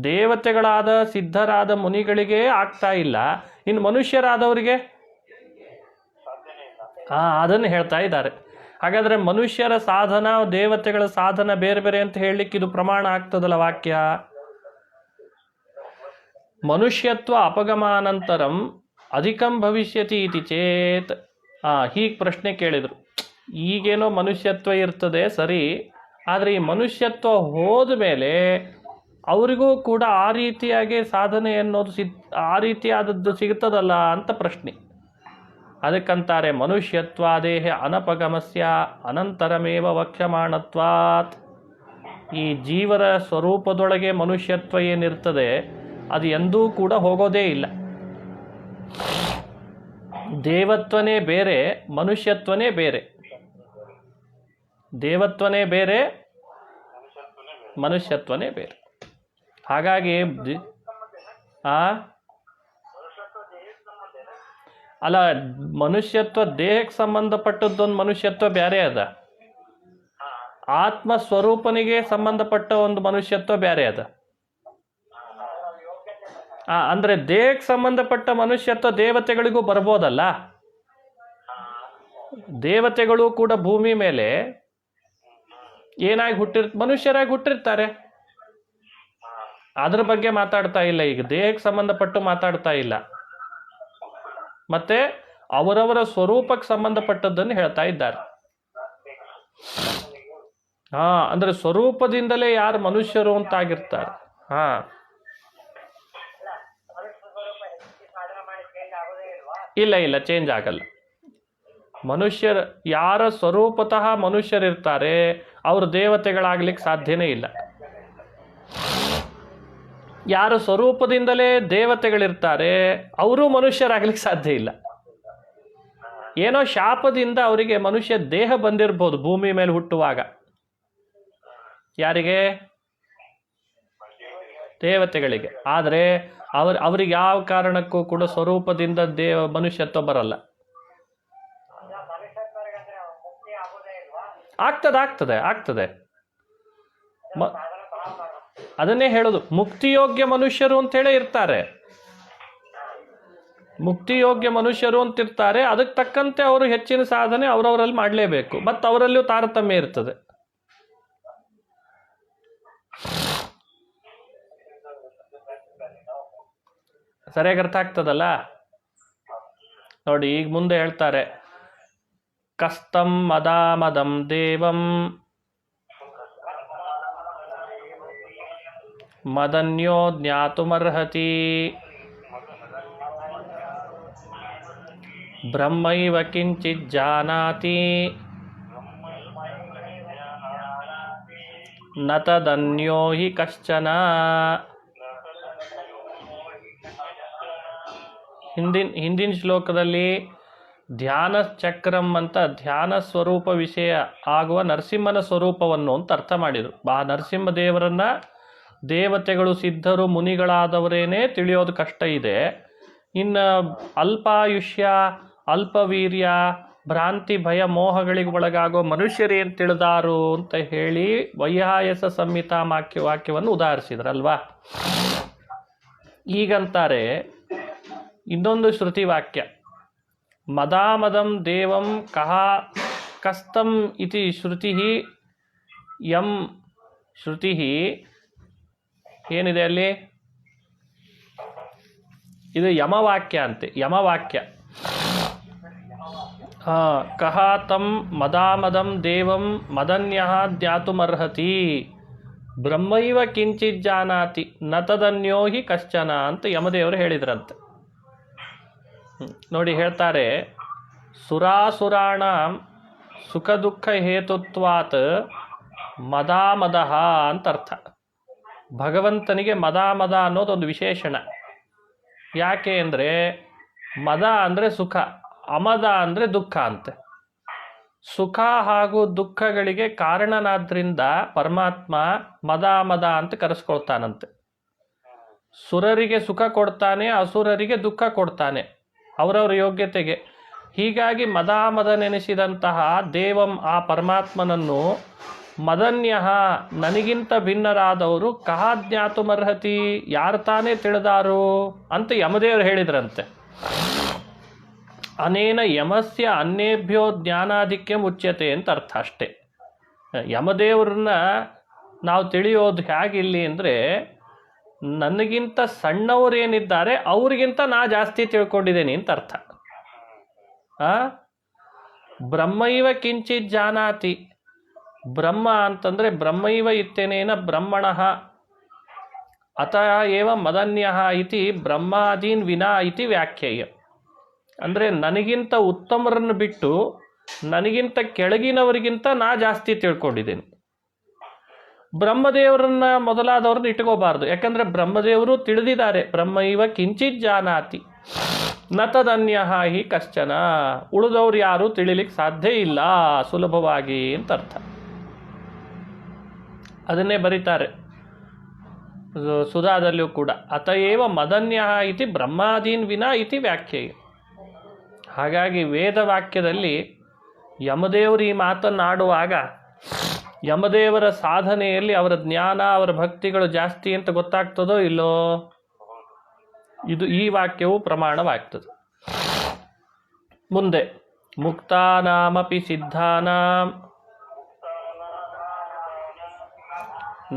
ದೇವತೆಗಳಾದ ಸಿದ್ಧರಾದ ಮುನಿಗಳಿಗೆ ಆಗ್ತಾ ಇಲ್ಲ, ಇನ್ನು ಮನುಷ್ಯರಾದವರಿಗೆ ಅದನ್ನು ಹೇಳ್ತಾ ಇದ್ದಾರೆ. ಹಾಗಾದ್ರೆ ಮನುಷ್ಯರ ಸಾಧನ, ದೇವತೆಗಳ ಸಾಧನ ಬೇರೆ ಬೇರೆ ಅಂತ ಹೇಳಲಿಕ್ಕೆ ಇದು ಪ್ರಮಾಣ ಆಗ್ತದಲ್ಲ ವಾಕ್ಯ. ಮನುಷ್ಯತ್ವ ಅಪಗಮಾನಂತರಂ ಅಧಿಕಂ ಭವಿಷ್ಯತಿ ಇತಿ ಚೇತ್. ಹೀಗೆ ಪ್ರಶ್ನೆ ಕೇಳಿದರು. ಈಗೇನೋ ಮನುಷ್ಯತ್ವ ಇರ್ತದೆ ಸರಿ, ಆದರೆ ಈ ಮನುಷ್ಯತ್ವ ಹೋದ ಮೇಲೆ ಅವರಿಗೂ ಕೂಡ ಆ ರೀತಿಯಾಗಿ ಸಾಧನೆ ಅನ್ನೋದು ಆ ರೀತಿಯಾದದ್ದು ಸಿಗ್ತದಲ್ಲ ಅಂತ ಪ್ರಶ್ನೆ. ಅದಕ್ಕಂತಾರೆ ಮನುಷ್ಯತ್ವಾದೇಹ ಅನಪಗಮಸ್ಯ ಅನಂತರಮೇವ ವಕ್ಷ್ಯಮಾಣತ್ವಾತ್. ಈ ಜೀವರ ಸ್ವರೂಪದೊಳಗೆ ಮನುಷ್ಯತ್ವ ಏನಿರ್ತದೆ ಅದು ಎಂದೂ ಕೂಡ ಹೋಗೋದೇ ಇಲ್ಲ. ದೇವತ್ವನೇ ಬೇರೆ, ಮನುಷ್ಯತ್ವನೇ ಬೇರೆ. ದೇವತ್ವನೇ ಬೇರೆ, ಮನುಷ್ಯತ್ವನೇ ಬೇರೆ. ಹಾಗಾಗಿ ಅಲ್ಲ, ಮನುಷ್ಯತ್ವ ದೇಹಕ್ಕೆ ಸಂಬಂಧಪಟ್ಟದ್ದೊಂದು ಮನುಷ್ಯತ್ವ ಬೇರೆ ಅದ, ಆತ್ಮ ಸ್ವರೂಪನಿಗೆ ಸಂಬಂಧಪಟ್ಟ ಒಂದು ಮನುಷ್ಯತ್ವ ಬೇರೆ ಅದ. ಅಂದರೆ ದೇಹಕ್ಕೆ ಸಂಬಂಧಪಟ್ಟ ಮನುಷ್ಯತ್ವ ದೇವತೆಗಳಿಗೂ ಬರ್ಬೋದಲ್ಲ. ದೇವತೆಗಳು ಕೂಡ ಭೂಮಿ ಮೇಲೆ ಏನಾಗಿ ಮನುಷ್ಯರಾಗಿ ಹುಟ್ಟಿರ್ತಾರೆ. ಅದ್ರ ಬಗ್ಗೆ ಮಾತಾಡ್ತಾ ಇಲ್ಲ, ಈಗ ದೇಹಕ್ಕೆ ಸಂಬಂಧಪಟ್ಟು ಮಾತಾಡ್ತಾ ಇಲ್ಲ. ಮತ್ತೆ ಅವರವರ ಸ್ವರೂಪಕ್ಕೆ ಸಂಬಂಧಪಟ್ಟದ್ದನ್ನು ಹೇಳ್ತಾ ಇದ್ದಾರೆ. ಅಂದ್ರೆ ಸ್ವರೂಪದಿಂದಲೇ ಯಾರು ಮನುಷ್ಯರು ಅಂತಾಗಿರ್ತಾರೆ. ಇಲ್ಲ, ಚೇಂಜ್ ಆಗಲ್ಲ. ಮನುಷ್ಯರು ಯಾರ ಸ್ವರೂಪತಃ ಮನುಷ್ಯರಿರ್ತಾರೆ ಅವರು ದೇವತೆಗಳಾಗ್ಲಿಕ್ಕೆ ಸಾಧ್ಯನೇ ಇಲ್ಲ. ಯಾರ ಸ್ವರೂಪದಿಂದಲೇ ದೇವತೆಗಳಿರ್ತಾರೆ ಅವರು ಮನುಷ್ಯರಾಗ್ಲಿಕ್ಕೆ ಸಾಧ್ಯ ಇಲ್ಲ. ಏನೋ ಶಾಪದಿಂದ ಅವರಿಗೆ ಮನುಷ್ಯ ದೇಹ ಬಂದಿರ್ಬೋದು ಭೂಮಿ ಮೇಲೆ ಹುಟ್ಟುವಾಗ. ಯಾರಿಗೆ? ದೇವತೆಗಳಿಗೆ. ಆದರೆ ಅವ್ರಿಗೆ ಯಾವ ಕಾರಣಕ್ಕೂ ಕೂಡ ಸ್ವರೂಪದಿಂದ ಮನುಷ್ಯತ್ವ ಬರಲ್ಲ. ಆಗ್ತದೆ. ಅದನ್ನೇ ಹೇಳೋದು, ಮುಕ್ತಿಯೋಗ್ಯ ಮನುಷ್ಯರು ಅಂತೇಳಿ ಇರ್ತಾರೆ. ಮುಕ್ತಿಯೋಗ್ಯ ಮನುಷ್ಯರು ಅಂತಿರ್ತಾರೆ. ಅದಕ್ಕೆ ತಕ್ಕಂತೆ ಅವರು ಹೆಚ್ಚಿನ ಸಾಧನೆ ಅವರವರಲ್ಲಿ ಮಾಡಲೇಬೇಕು. ಮತ್ತು ಅವರಲ್ಲೂ ತಾರತಮ್ಯ ಇರ್ತದೆ. ಸರಿಯಾಗಿ ಅರ್ಥ ಆಗ್ತದಲ್ಲ? ನೋಡಿ, ಈಗ ಮುಂದೆ ಹೇಳ್ತಾರೆ, ಕಸ್ತಂ ಮದಾಮದಂ ದೇವಂ ಮದನ್ಯೋ ಜ್ಞಾತುಮರ್ಹತಿ ಬ್ರಹ್ಮೈವ ಕಿಂಚಿತ್ ಜಾನಾತಿ ನ ತದನ್ಯೋ ಹಿ ಕಶ್ಚನ. ಹಿಂದಿನ ಶ್ಲೋಕದಲ್ಲಿ ಧ್ಯಾನ ಚಕ್ರಂ ಅಂತ ಧ್ಯಾನ ಸ್ವರೂಪ ವಿಷಯ ಆಗುವ ನರಸಿಂಹನ ಸ್ವರೂಪವನ್ನು ಅಂತ ಅರ್ಥ ಮಾಡಿದರು. ಆ ನರಸಿಂಹ ದೇವರನ್ನ ದೇವತೆಗಳು, ಸಿದ್ಧರು, ಮುನಿಗಳಾದವರೇನೇ ತಿಳಿಯೋದು ಕಷ್ಟ ಇದೆ. ಇನ್ನು ಅಲ್ಪಾಯುಷ್ಯ, ಅಲ್ಪವೀರ್ಯ, ಭ್ರಾಂತಿ, ಭಯ, ಮೋಹಗಳಿಗೆ ಒಳಗಾಗೋ ಮನುಷ್ಯರೇನು ತಿಳಿದಾರು ಅಂತ ಹೇಳಿ ವೈಹಾಯಸ ಸಂಹಿತಾ ವಾಕ್ಯವನ್ನು ಉದಾಹರಿಸಿದ್ರಲ್ವಾ. ಈಗಂತಾರೆ ಇನ್ನೊಂದು ಶ್ರುತಿ ವಾಕ್ಯ, ಮದಾಮದಂ ದೇವಂ ಕಸ್ತಂ ಇತಿ ಶ್ರುತಿ. ಯಂ ಶ್ರುತಿ ಏನಿದೆ ಅಲ್ಲಿ, ಇದು ಯಮವಾಕ್ಯ ಅಂತೆ. ಯಮವಾಕ್ಯ ಕಹ ತಂ ಮದಾಮದಂ ದೇವಂ ಮದನ್ಯಃ ಜ್ಞಾತುಮರ್ಹತಿ ಬ್ರಹ್ಮೈವ ಕಿಂಚಿತ್ ಜಾನಾತಿ ನ ತದನ್ಯೋ ಹಿ ಕಶ್ಚನ ಅಂತ ಯಮದೇವರು ಹೇಳಿದ್ರಂತೆ. ನೋಡಿ, ಹೇಳ್ತಾರೆ, ಸುರಾಸುರಾಣ ಸುಖ ದುಃಖ ಹೇತುತ್ವಾತ್ ಮದಾಮದಃ ಅಂತ ಅರ್ಥ. ಭಗವಂತನಿಗೆ ಮದಾಮದ ಅನ್ನೋದೊಂದು ವಿಶೇಷಣ. ಯಾಕೆ ಅಂದರೆ ಮದ ಅಂದರೆ ಸುಖ, ಅಮದ ಅಂದರೆ ದುಃಖ ಅಂತೆ. ಸುಖ ಹಾಗೂ ದುಃಖಗಳಿಗೆ ಕಾರಣನಾದ್ರಿಂದ ಪರಮಾತ್ಮ ಮದ ಅಂತ ಕರೆಸ್ಕೊಳ್ತಾನಂತೆ. ಸುರರಿಗೆ ಸುಖ ಕೊಡ್ತಾನೆ, ಅಸುರರಿಗೆ ದುಃಖ ಕೊಡ್ತಾನೆ ಅವರವರ ಯೋಗ್ಯತೆಗೆ. ಹೀಗಾಗಿ ಮದನೆನೆಸಿದಂತಹ ದೇವಂ, ಆ ಪರಮಾತ್ಮನನ್ನು, ಮದನ್ಯಃ ನನಗಿಂತ ಭಿನ್ನರಾದವರು ಕಹ ಜ್ಞಾತುಮರ್ಹತಿ ಯಾರು ತಾನೇ ತಿಳಿದಾರು ಅಂತ ಯಮದೇವರು ಹೇಳಿದ್ರಂತೆ. ಅನೇನ ಯಮಸ್ಯ ಅನ್ಯೇಭ್ಯೋ ಜ್ಞಾನಾಧಿಕ್ಯ ಮುಚ್ಯತೆ ಅಂತ ಅರ್ಥ ಅಷ್ಟೆ. ಯಮದೇವ್ರನ್ನ ನಾವು ತಿಳಿಯೋದು ಹೇಗಿಲ್ಲಿ ಅಂದರೆ, ನನಗಿಂತ ಸಣ್ಣವರೇನಿದ್ದಾರೆ ಅವ್ರಿಗಿಂತ ನಾ ಜಾಸ್ತಿ ತಿಳ್ಕೊಂಡಿದ್ದೇನೆ ಅಂತ ಅರ್ಥ. ಬ್ರಹ್ಮೈವ ಕಿಂಚಿತ್ ಜಾನಾತಿ. ಬ್ರಹ್ಮ ಅಂತಂದರೆ ಬ್ರಹ್ಮೈವ ಇತ್ಯನೇನ ಬ್ರಹ್ಮಣಃ ಅತ ಏವ ಮದನ್ಯಃ ಇತಿ ಬ್ರಹ್ಮಾದೀನ್ ವಿನಾ ಇತಿ ವ್ಯಾಖ್ಯೇಯ. ಅಂದರೆ ನನಗಿಂತ ಉತ್ತಮರನ್ನು ಬಿಟ್ಟು ನನಗಿಂತ ಕೆಳಗಿನವರಿಗಿಂತ ನಾ ಜಾಸ್ತಿ ತಿಳ್ಕೊಂಡಿದ್ದೇನೆ. ಬ್ರಹ್ಮದೇವರನ್ನ ಮೊದಲಾದವ್ರನ್ನ ಇಟ್ಕೋಬಾರ್ದು, ಯಾಕಂದರೆ ಬ್ರಹ್ಮದೇವರು ತಿಳಿದಿದ್ದಾರೆ. ಬ್ರಹ್ಮೈವ ಕಿಂಚಿತ್ ಜಾನಾತಿ ನ ತದನ್ಯ ಹಿ ಕಶ್ಚನ. ಉಳಿದವ್ರು ಯಾರು ತಿಳಿಲಿಕ್ಕೆ ಸಾಧ್ಯ ಇಲ್ಲ ಸುಲಭವಾಗಿ ಅಂತ ಅರ್ಥ. ಅದನ್ನೇ ಬರೀತಾರೆ ಸುಧಾದಲ್ಲಿಯೂ ಕೂಡ. ಅತಏವ ಮದನ್ಯ ಇತಿ ಬ್ರಹ್ಮಾದೀನ್ ವಿನಾ ಇತಿ ವ್ಯಾಖ್ಯೇಯ. ಹಾಗಾಗಿ ವೇದವಾಕ್ಯದಲ್ಲಿ ಯಮದೇವರು ಈ ಮಾತನ್ನಾಡುವಾಗ ಯಮದೇವರ ಸಾಧನೆಯಲ್ಲಿ ಅವರ ಜ್ಞಾನ ಅವರ ಭಕ್ತಿಗಳು ಜಾಸ್ತಿ ಅಂತ ಗೊತ್ತಾಗ್ತದೋ ಇಲ್ಲೋ, ಇದು ಈ ವಾಕ್ಯವು ಪ್ರಮಾಣವಾಗ್ತದೆ. ಮುಂದೆ ಮುಕ್ತಾನಾಮಪಿ ಸಿದ್ಧಾನಾಂ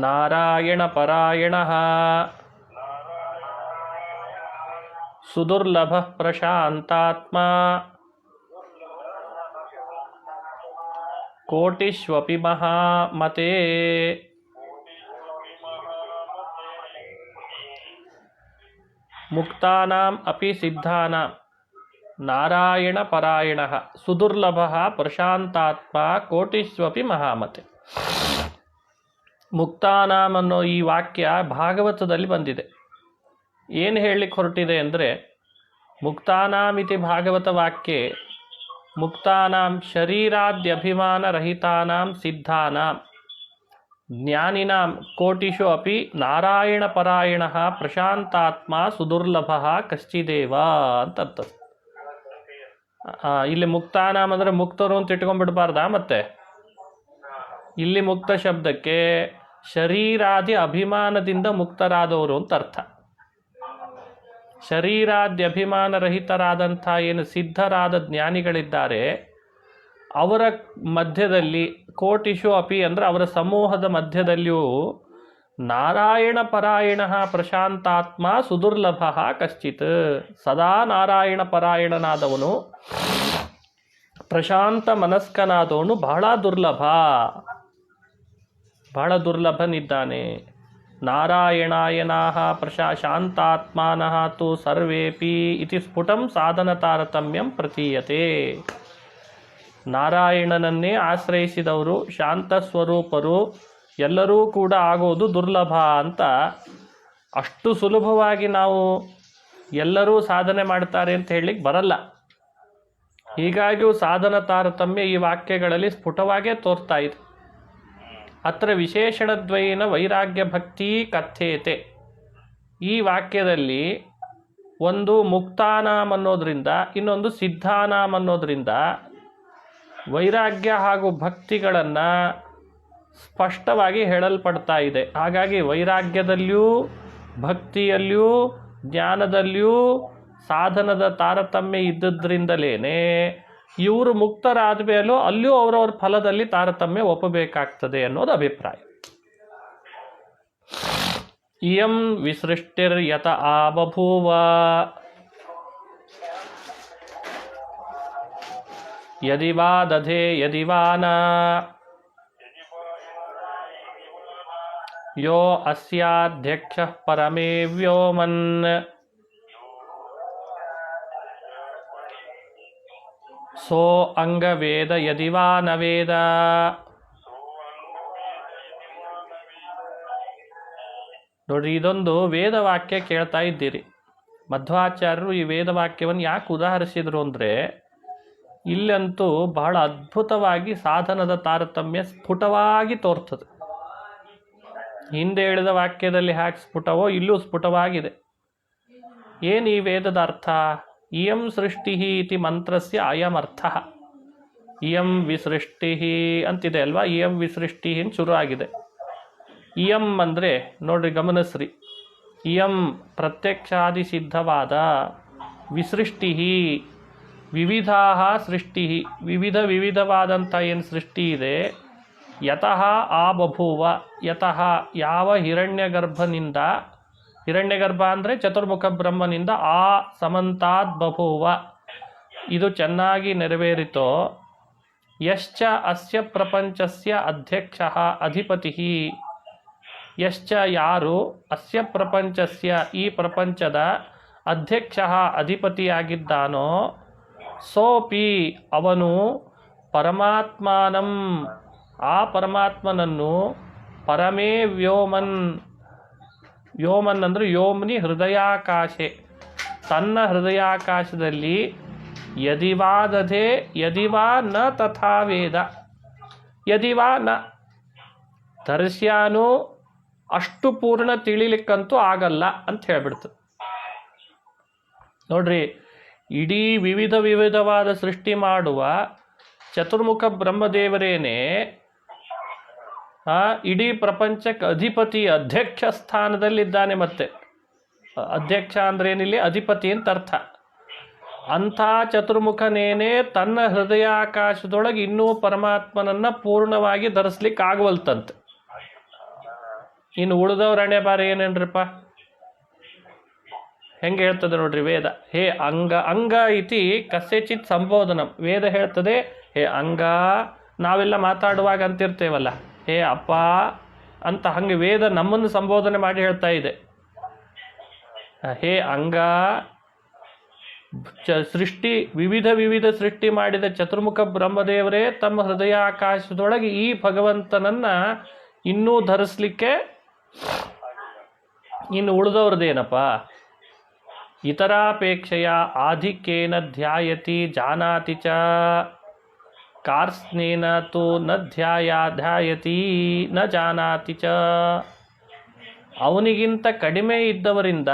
ನಾರಾಯಣ ಪರಾಯಣಃ ಸುದುರ್ಲಭ ಪ್ರಶಾಂತಾತ್ಮ ಕೋಟಿಷ್ವಪಿ ಮಹಾಮತೆ. ಮುಕ್ತಾನಾಂ ಅಪಿ ಸಿದ್ಧಾನಾಂ ನಾರಾಯಣ ಪರಾಯಣಃ ಸುದುರ್ಲಭ ಪ್ರಶಾಂತಾತ್ಮ ಕೋಟಿಷ್ವಪಿ ಮಹಾಮತೆ. ಮುಕ್ತಾನಾಂ ಅನ್ನೋ ಈ ವಾಕ್ಯ ಭಾಗವತದಲ್ಲಿ ಬಂದಿದೆ. ಏನು ಹೇಳಲಿಕ್ಕೆ ಹೊರಟಿದೆ ಅಂದರೆ, ಮುಕ್ತಾನಾಂ ಇತಿ ಭಾಗವತ ವಾಕ್ಯೆ ಮುಕ್ತಾನಾಂ ಶರೀರಾದ್ಯಭಿಮಾನರಹಿತಾನಾಂ ಸಿದ್ಧಾನಾಂ ಜ್ಞಾನಿನಾಂ ಕೋಟಿಷು ಅಪಿ ನಾರಾಯಣ ಪರಾಯಣಃ ಪ್ರಶಾಂತಾತ್ಮ ಸುದುರ್ಲಭ ಕಶ್ಚಿದೇವ ಅಂತ ಅರ್ಥ. ಇಲ್ಲಿ ಮುಕ್ತಾನಾಂ ಅಂದರೆ ಮುಕ್ತರು ಅಂತ ಇಟ್ಕೊಂಡ್ಬಿಡ್ಬಾರ್ದಾ? ಮತ್ತೆ ಇಲ್ಲಿ ಮುಕ್ತ ಶಬ್ದಕ್ಕೆ ಶರೀರಾದಿ ಅಭಿಮಾನದಿಂದ ಮುಕ್ತರಾದವರು ಅಂತ ಅರ್ಥ. ಶರೀರಾದಿ ಅಭಿಮಾನರಹಿತರಾದಂಥ ಏನು ಸಿದ್ಧರಾದ ಜ್ಞಾನಿಗಳಿದ್ದಾರೆ ಅವರ ಮಧ್ಯದಲ್ಲಿ ಕೋಟಿಷು ಅಪಿ ಅಂದರೆ ಅವರ ಸಮೂಹದ ಮಧ್ಯದಲ್ಲಿಯೂ ನಾರಾಯಣ ಪರಾಯಣ ಪ್ರಶಾಂತಾತ್ಮ ಸುದುರ್ಲಭ ಕಶ್ಚಿತ್. ಸದಾ ನಾರಾಯಣ ಪರಾಯಣನಾದವನು ಪ್ರಶಾಂತ ಮನಸ್ಕನಾದವನು ಬಹಳ ದುರ್ಲಭನಿದ್ದಾನೆ. ನಾರಾಯಣಾಯನಾಃ ಪ್ರಶಾಂತಾತ್ಮಾನಃ ತು ಸರ್ವೇಪಿ ಇತಿ ಸ್ಫುಟಂ ಸಾಧನ ತಾರತಮ್ಯಂ ಪ್ರತೀಯತೆ. ನಾರಾಯಣನನ್ನೇ ಆಶ್ರಯಿಸಿದವರು ಶಾಂತ ಸ್ವರೂಪರು ಎಲ್ಲರೂ ಕೂಡ ಆಗೋದು ದುರ್ಲಭ ಅಂತ. ಅಷ್ಟು ಸುಲಭವಾಗಿ ನಾವು ಎಲ್ಲರೂ ಸಾಧನೆ ಮಾಡ್ತಾರೆ ಅಂತ ಹೇಳಲಿಕ್ಕೆ ಬರಲ್ಲ. ಹೀಗಾಗಿಯೂ ಸಾಧನ ತಾರತಮ್ಯ ಈ ವಾಕ್ಯಗಳಲ್ಲಿ ಸ್ಫುಟವಾಗೇ ತೋರ್ತಾ ಇದೆ. ಅತ್ರ ವಿಶೇಷಣದ್ವಯೇನ ವೈರಾಗ್ಯ ಭಕ್ತಿ ಕಥ್ಯೇತೆ. ಈ ವಾಕ್ಯದಲ್ಲಿ ಒಂದು ಮುಕ್ತಾನಾಂ ಅನ್ನೋದ್ರಿಂದ ಇನ್ನೊಂದು ಸಿದ್ಧಾನಾಂ ಅನ್ನೋದ್ರಿಂದ ವೈರಾಗ್ಯ ಹಾಗೂ ಭಕ್ತಿಗಳನ್ನು ಸ್ಪಷ್ಟವಾಗಿ ಹೇಳಲ್ಪಡ್ತಾ ಇದೆ. ಹಾಗಾಗಿ ವೈರಾಗ್ಯದಲ್ಲಿಯೂ ಭಕ್ತಿಯಲ್ಲಿಯೂ ಜ್ಞಾನದಲ್ಲಿಯೂ ಸಾಧನದ ತಾರತಮ್ಯ ಇದ್ದದ್ರಿಂದಲೇ ಇವರು ಮುಕ್ತರಾದ ಮೇಲೂ ಅಲ್ಲಿಯೂ ಅವರವ್ರ ಫಲದಲ್ಲಿ ತಾರತಮ್ಯ ಒಪ್ಪಬೇಕಾಗ್ತದೆ ಅನ್ನೋದು ಅಭಿಪ್ರಾಯ. ಇಯಂ ವಿಸೃಷ್ಟಿರ್ಯತ ಆಬಭೂವ ಯದಿ ವಾ ದಧೆ ಯದಿ ವಾ ನ ಯೋ ಅಸ್ಯಾಧ್ಯಕ್ಷಃ ಪರಮೇ ವ್ಯೋಮನ್ ಸೋ ಅಂಗವೇದ ಯದಿ ವಾ ನ ವೇದ. ನೋಡ್ರಿ, ಇದೊಂದು ವೇದವಾಕ್ಯ ಕೇಳ್ತಾ ಇದ್ದೀರಿ. ಮಧ್ವಾಚಾರ್ಯರು ಈ ವೇದವಾಕ್ಯವನ್ನು ಯಾಕೆ ಉದಾಹರಿಸಿದರು ಅಂದರೆ, ಇಲ್ಲಂತೂ ಬಹಳ ಅದ್ಭುತವಾಗಿ ಸಾಧನದ ತಾರತಮ್ಯ ಸ್ಫುಟವಾಗಿ ತೋರ್ತದೆ. ಹಿಂದೆ ಹೇಳಿದ ವಾಕ್ಯದಲ್ಲಿ ಹ್ಯಾಕ್ ಸ್ಫುಟವೋ ಇಲ್ಲೂ ಸ್ಫುಟವಾಗಿದೆ. ಏನು ಈ ವೇದದ ಅರ್ಥ? ಇಯಂ ಸೃಷ್ಟಿ ಇತಿ ಮಂತ್ರಸ್ಯ ಅಯಂ ಅರ್ಥ. ಇಯಂ ವಿಸೃಷ್ಟಿ ಅಂತಿದೆ ಅಲ್ವಾ, ಇಯಂ ವಿಸೃಷ್ಟಿ ಅಂತ ಶುರು ಆಗಿದೆ. ಇಯಂ ಅಂದರೆ ನೋಡ್ರಿ ಗಮನಿಸ್ರಿ, ಇಯಂ ಪ್ರತ್ಯಕ್ಷಾದಿ ಸಿದ್ಧವಾದ, ವಿಸೃಷ್ಟಿ ವಿವಿಧಾ ಸೃಷ್ಟಿ ವಿವಿಧವಾದಂಥ ಏನು ಸೃಷ್ಟಿ ಇದೆ. ಯತಃ ಆ ಬಭೂವ, ಯತಃ ಯಾವ ಹಿರಣ್ಯಗರ್ಭನಿಂದ, ಹಿರಣ್ಯಗರ್ಭ ಅಂದರೆ ಚತುರ್ಮುಖ ಬ್ರಹ್ಮನಿಂದ ಆ ಸಮಂತಾದ್ ಬಭೂವ ಇದು ಚೆನ್ನಾಗಿ ನೆರವೇರಿತೋ ಯಶ್ಚ ಅಸ್ಯ ಪ್ರಪಂಚಸ್ಯ ಅಧ್ಯಕ್ಷಃ ಅಧಿಪತಿ, ಯಶ್ಚ ಯಾರು, ಅಸ್ಯ ಪ್ರಪಂಚಸ್ಯ ಈ ಪ್ರಪಂಚದ ಅಧ್ಯಕ್ಷಃ ಅಧಿಪತಿಯಾಗಿದ್ದಾನೋ, ಸೋಪಿ ಅವನು ಪರಮಾತ್ಮಾನಂ ಆ ಪರಮಾತ್ಮನನ್ನು, ಪರಮೇ ವ್ಯೋಮನ್, ವ್ಯೋಮನ್ ಅಂದರೆ ಯೋಮ್ನಿ ಹೃದಯಾಕಾಶೆ ತನ್ನ ಹೃದಯಾಕಾಶದಲ್ಲಿ, ಯದಿವಾ ದಧೆ ಯದಿವಾ ನ ತಥಾ ವೇದ, ಯದಿವಾ ನ ದರ್ಶ್ಯಾನು ಅಷ್ಟು ಪೂರ್ಣ ತಿಳಿಲಿಕ್ಕಂತೂ ಆಗಲ್ಲ ಅಂತ ಹೇಳ್ಬಿಡ್ತದೆ. ನೋಡ್ರಿ, ಇಡೀ ವಿವಿಧವಾದ ಸೃಷ್ಟಿ ಮಾಡುವ ಚತುರ್ಮುಖ ಬ್ರಹ್ಮದೇವರೇನೆ ಇಡೀ ಪ್ರಪಂಚಕ್ಕೆ ಅಧಿಪತಿ ಅಧ್ಯಕ್ಷ ಸ್ಥಾನದಲ್ಲಿದ್ದಾನೆ. ಮತ್ತೆ ಅಧ್ಯಕ್ಷ ಅಂದ್ರೇನಿಲ್ಲಿ ಅಧಿಪತಿ ಅಂತ ಅರ್ಥ. ಅಂಥ ಚತುರ್ಮುಖನೇನೆ ತನ್ನ ಹೃದಯಾಕಾಶದೊಳಗೆ ಇನ್ನೂ ಪರಮಾತ್ಮನನ್ನ ಪೂರ್ಣವಾಗಿ ಧರಿಸ್ಲಿಕ್ಕೆ ಆಗವಲ್ತಂತೆ. ಇನ್ನು ಉಳಿದವ್ರ ಹಣೆ ಬಾರ ಏನೇನ್ರಪ್ಪ, ಹೆಂಗೆ ಹೇಳ್ತದೆ ನೋಡ್ರಿ ವೇದ. ಹೇ ಅಂಗ ಅಂಗ ಇತಿ ಕಸ್ಯಚಿತ್ ಸಂಬೋಧನಂ, ವೇದ ಹೇಳ್ತದೆ ಹೇ ಅಂಗ. ನಾವೆಲ್ಲ ಮಾತಾಡುವಾಗ ಅಂತಿರ್ತೇವಲ್ಲ ಹೇ ಅಪ್ಪ ಅಂತ, ಹಂಗೆ ವೇದ ನಮ್ಮನ್ನು ಸಂಬೋಧನೆ ಮಾಡಿ ಹೇಳ್ತಾ ಇದೆ. ಹೇ ಅಂಗ, ಸೃಷ್ಟಿ ವಿವಿಧ ಸೃಷ್ಟಿ ಮಾಡಿದ ಚತುರ್ಮುಖ ಬ್ರಹ್ಮದೇವರೇ ತಮ್ಮ ಹೃದಯಾಕಾಶದೊಳಗೆ ಈ ಭಗವಂತನನ್ನ ಇನ್ನೂ ಧರಿಸ್ಲಿಕ್ಕೆ ಇನ್ನು ಉಳಿದವ್ರದ್ದೇನಪ್ಪ. ಇತರಾಪೇಕ್ಷೆಯ ಆಧಿಕ್ಯೇನ ಧ್ಯಾಯತಿ ಜಾನಾತಿ ಚ, ಕಾರ್ಸ್ನೇನ ತು ನ ಧ್ಯಾಯತಿ ನ ಜಾನಾತಿ ಚ. ಅವನಿಗಿಂತ ಕಡಿಮೆ ಇದ್ದವರಿಂದ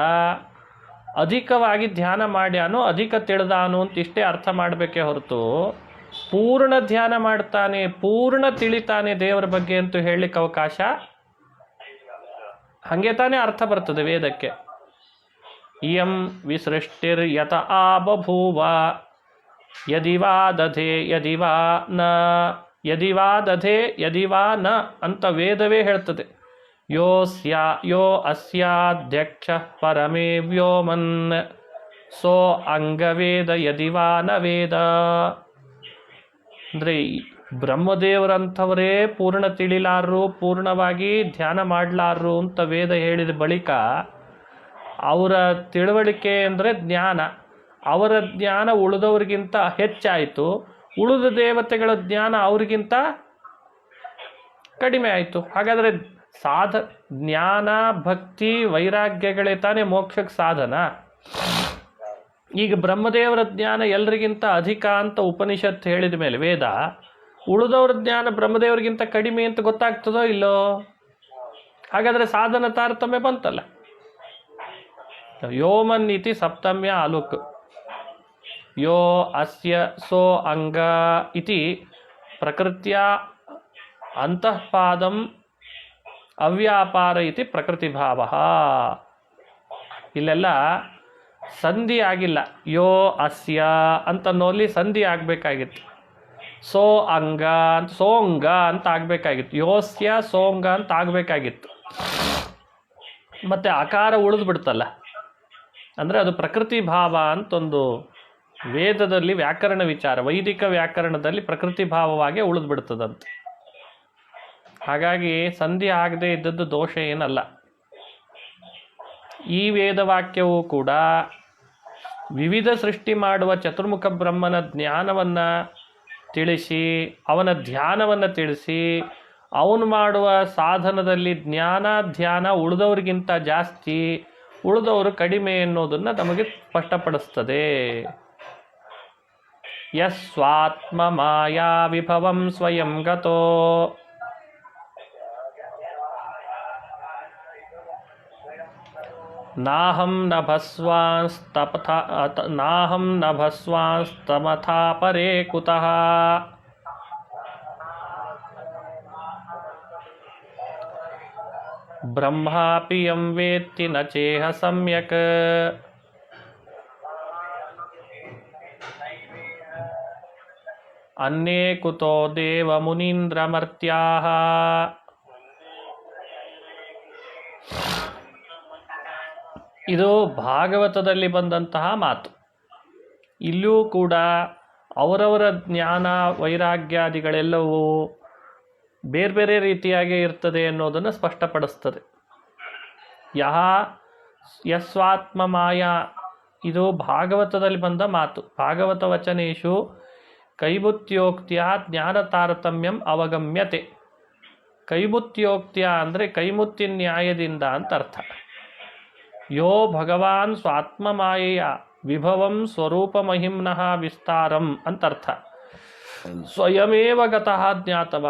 ಅಧಿಕವಾಗಿ ಧ್ಯಾನ ಮಾಡ್ಯಾನು, ಅಧಿಕ ತಿಳಿದಾನು ಅಂತ ಇಷ್ಟೇ ಅರ್ಥ ಮಾಡಬೇಕೇ ಹೊರತು ಪೂರ್ಣ ಧ್ಯಾನ ಮಾಡ್ತಾನೆ, ಪೂರ್ಣ ತಿಳಿತಾನೆ ದೇವರ ಬಗ್ಗೆ ಅಂತೂ ಹೇಳಲಿಕ್ಕೆ ಅವಕಾಶ. ಹಾಗೆ ತಾನೇ ಅರ್ಥ ಬರ್ತದೆ ವೇದಕ್ಕೆ. ಇಯಂ ವಿಸೃಷ್ಟಿರ್ ಯತ ಆ ಬಭೂವ ಯದಿವಾ ದಧೆ ಯದಿವಾ ನ, ಯದಿವಾ ದಧೆ ಯದಿವಾ ನ ಅಂತ ವೇದವೇ ಹೇಳ್ತದೆ. ಯೋ ಅಸ್ಯಾಧ್ಯಕ್ಷ ಪರಮೇ ವ್ಯೋಮನ್ ಸೋ ಅಂಗವೇದ ಯದಿವಾ ನ ವೇದ. ಅಂದರೆ ಬ್ರಹ್ಮದೇವರಂಥವರೇ ಪೂರ್ಣ ತಿಳಿಲಾರರು, ಪೂರ್ಣವಾಗಿ ಧ್ಯಾನ ಮಾಡಲಾರರು ಅಂತ ವೇದ ಹೇಳಿದ ಬಳಿಕ ಅವರ ತಿಳುವಳಿಕೆ ಅಂದರೆ ಜ್ಞಾನ, ಅವರ ಜ್ಞಾನ ಉಳಿದವ್ರಿಗಿಂತ ಹೆಚ್ಚಾಯಿತು, ಉಳಿದ ದೇವತೆಗಳ ಜ್ಞಾನ ಅವ್ರಿಗಿಂತ ಕಡಿಮೆ ಆಯಿತು. ಹಾಗಾದರೆ ಜ್ಞಾನ ಭಕ್ತಿ ವೈರಾಗ್ಯಗಳೇ ತಾನೇ ಮೋಕ್ಷಕ್ಕೆ ಸಾಧನ. ಈಗ ಬ್ರಹ್ಮದೇವರ ಜ್ಞಾನ ಎಲ್ರಿಗಿಂತ ಅಧಿಕ ಅಂತ ಉಪನಿಷತ್ ಹೇಳಿದ ಮೇಲೆ ವೇದ, ಉಳಿದವ್ರ ಜ್ಞಾನ ಬ್ರಹ್ಮದೇವರಿಗಿಂತ ಕಡಿಮೆ ಅಂತ ಗೊತ್ತಾಗ್ತದೋ ಇಲ್ಲೋ? ಹಾಗಾದರೆ ಸಾಧನ ತಾರತಮ್ಯ ಬಂತಲ್ಲ. ಯೋಮನ್ ಇತಿ ಸಪ್ತಮ್ಯ ಅಲುಕ್, ಯೋ ಅಸ್ಯ ಸೋ ಅಂಗ ಇತಿ ಪ್ರಕೃತ್ಯ ಅಂತಃಪಾದಂ ಅವ್ಯಾಪಾರ ಇತಿ ಪ್ರಕೃತಿ ಭಾವ. ಇಲ್ಲೆಲ್ಲ ಸಂಧಿ ಆಗಿಲ್ಲ. ಯೋ ಅಸ್ಯ ಅಂತನ್ನೋಲ್ಲಿ ಸಂಧಿ ಆಗಬೇಕಾಗಿತ್ತು. ಸೋ ಅಂಗ ಅಂತ ಸೋಂಗ ಅಂತ ಆಗಬೇಕಾಗಿತ್ತು. ಯೋಸ್ಯ ಸೋಂಗ ಅಂತ ಆಗಬೇಕಾಗಿತ್ತು. ಮತ್ತು ಅಕಾರ ಉಳಿದು ಬಿಡ್ತಲ್ಲ, ಅಂದರೆ ಅದು ಪ್ರಕೃತಿ ಭಾವ ಅಂತೊಂದು ವೇದದಲ್ಲಿ ವ್ಯಾಕರಣ ವಿಚಾರ, ವೈದಿಕ ವ್ಯಾಕರಣದಲ್ಲಿ ಪ್ರಕೃತಿ ಭಾವವಾಗಿ ಉಳಿದು ಬಿಡ್ತದಂತೆ. ಹಾಗಾಗಿ ಸಂಧಿ ಆಗದೆ ಇದ್ದದ್ದು ದೋಷ ಏನಲ್ಲ. ಈ ವೇದವಾಕ್ಯವೂ ಕೂಡ ವಿವಿಧ ಸೃಷ್ಟಿ ಮಾಡುವ ಚತುರ್ಮುಖ ಬ್ರಹ್ಮನ ಜ್ಞಾನವನ್ನು ತಿಳಿಸಿ, ಅವನ ಧ್ಯಾನವನ್ನು ತಿಳಿಸಿ, ಅವನು ಮಾಡುವ ಸಾಧನದಲ್ಲಿ ಜ್ಞಾನ ಧ್ಯಾನ ಉಳಿದವ್ರಿಗಿಂತ ಜಾಸ್ತಿ, ಉಳಿದವರು ಕಡಿಮೆ ಎನ್ನುವುದನ್ನು ನಮಗೆ ಸ್ಪಷ್ಟಪಡಿಸ್ತದೆ. ಯಸ್ವಾತ್ಮ ಮಾಯಾ ವಿಭವಂ ಸ್ವಯಂ ಗತೋ ನಾಹಂ ನಭಸ್ವಾಂಸ್ತಮಥಾ ಪರೇ ಕುತಃ. ಬ್ರಹ್ಮಾಪಿ ಯಂ ವೇತ್ತಿ ನ ಚೇಹ ಸಮ್ಯಕ್. ಅನ್ಯೇ ಕುತೋ ದೇವ ಮುನೀಂದ್ರಮರ್ತ್ಯಾಃ. ಇದು ಭಾಗವತದಲ್ಲಿ ಬಂದಂತಹ ಮಾತು. ಇಲ್ಲೂ ಕೂಡ ಅವರವರ ಜ್ಞಾನ ವೈರಾಗ್ಯಾದಿಗಳೆಲ್ಲವೂ ಬೇರೆ ಬೇರೆ ರೀತಿಯಾಗಿ ಇರ್ತದೆ ಅನ್ನೋದನ್ನು ಸ್ಪಷ್ಟಪಡಿಸ್ತದೆ. ಯಸ್ವಾತ್ಮ ಮಾಯಾ, ಇದು ಭಾಗವತದಲ್ಲಿ ಬಂದ ಮಾತು. ಭಾಗವತ ವಚನೇಶು ಕೈಮುತ್ಯೋಕ್ತಿಯ ಜ್ಞಾನ ತಾರತಮ್ಯಂ ಅವಗಮ್ಯತೆ. ಕೈಮುತ್ಯೋಕ್ತಿಯ ಅಂದರೆ ಕೈಮುತ್ತಿ ನ್ಯಾಯದಿಂದ ಅಂತ ಅರ್ಥ. ಯೋ ಭಗವಾನ್ ಸ್ವಾತ್ಮ ಮಾಯೆಯ ವಿಭವಂ ಸ್ವರೂಪ ಮಹಿಮ್ನಃ ವಿಸ್ತಾರಂ ಅಂತರ್ಥ. ಸ್ವಯಮೇವ ಗತಃ ಜ್ಞಾತವ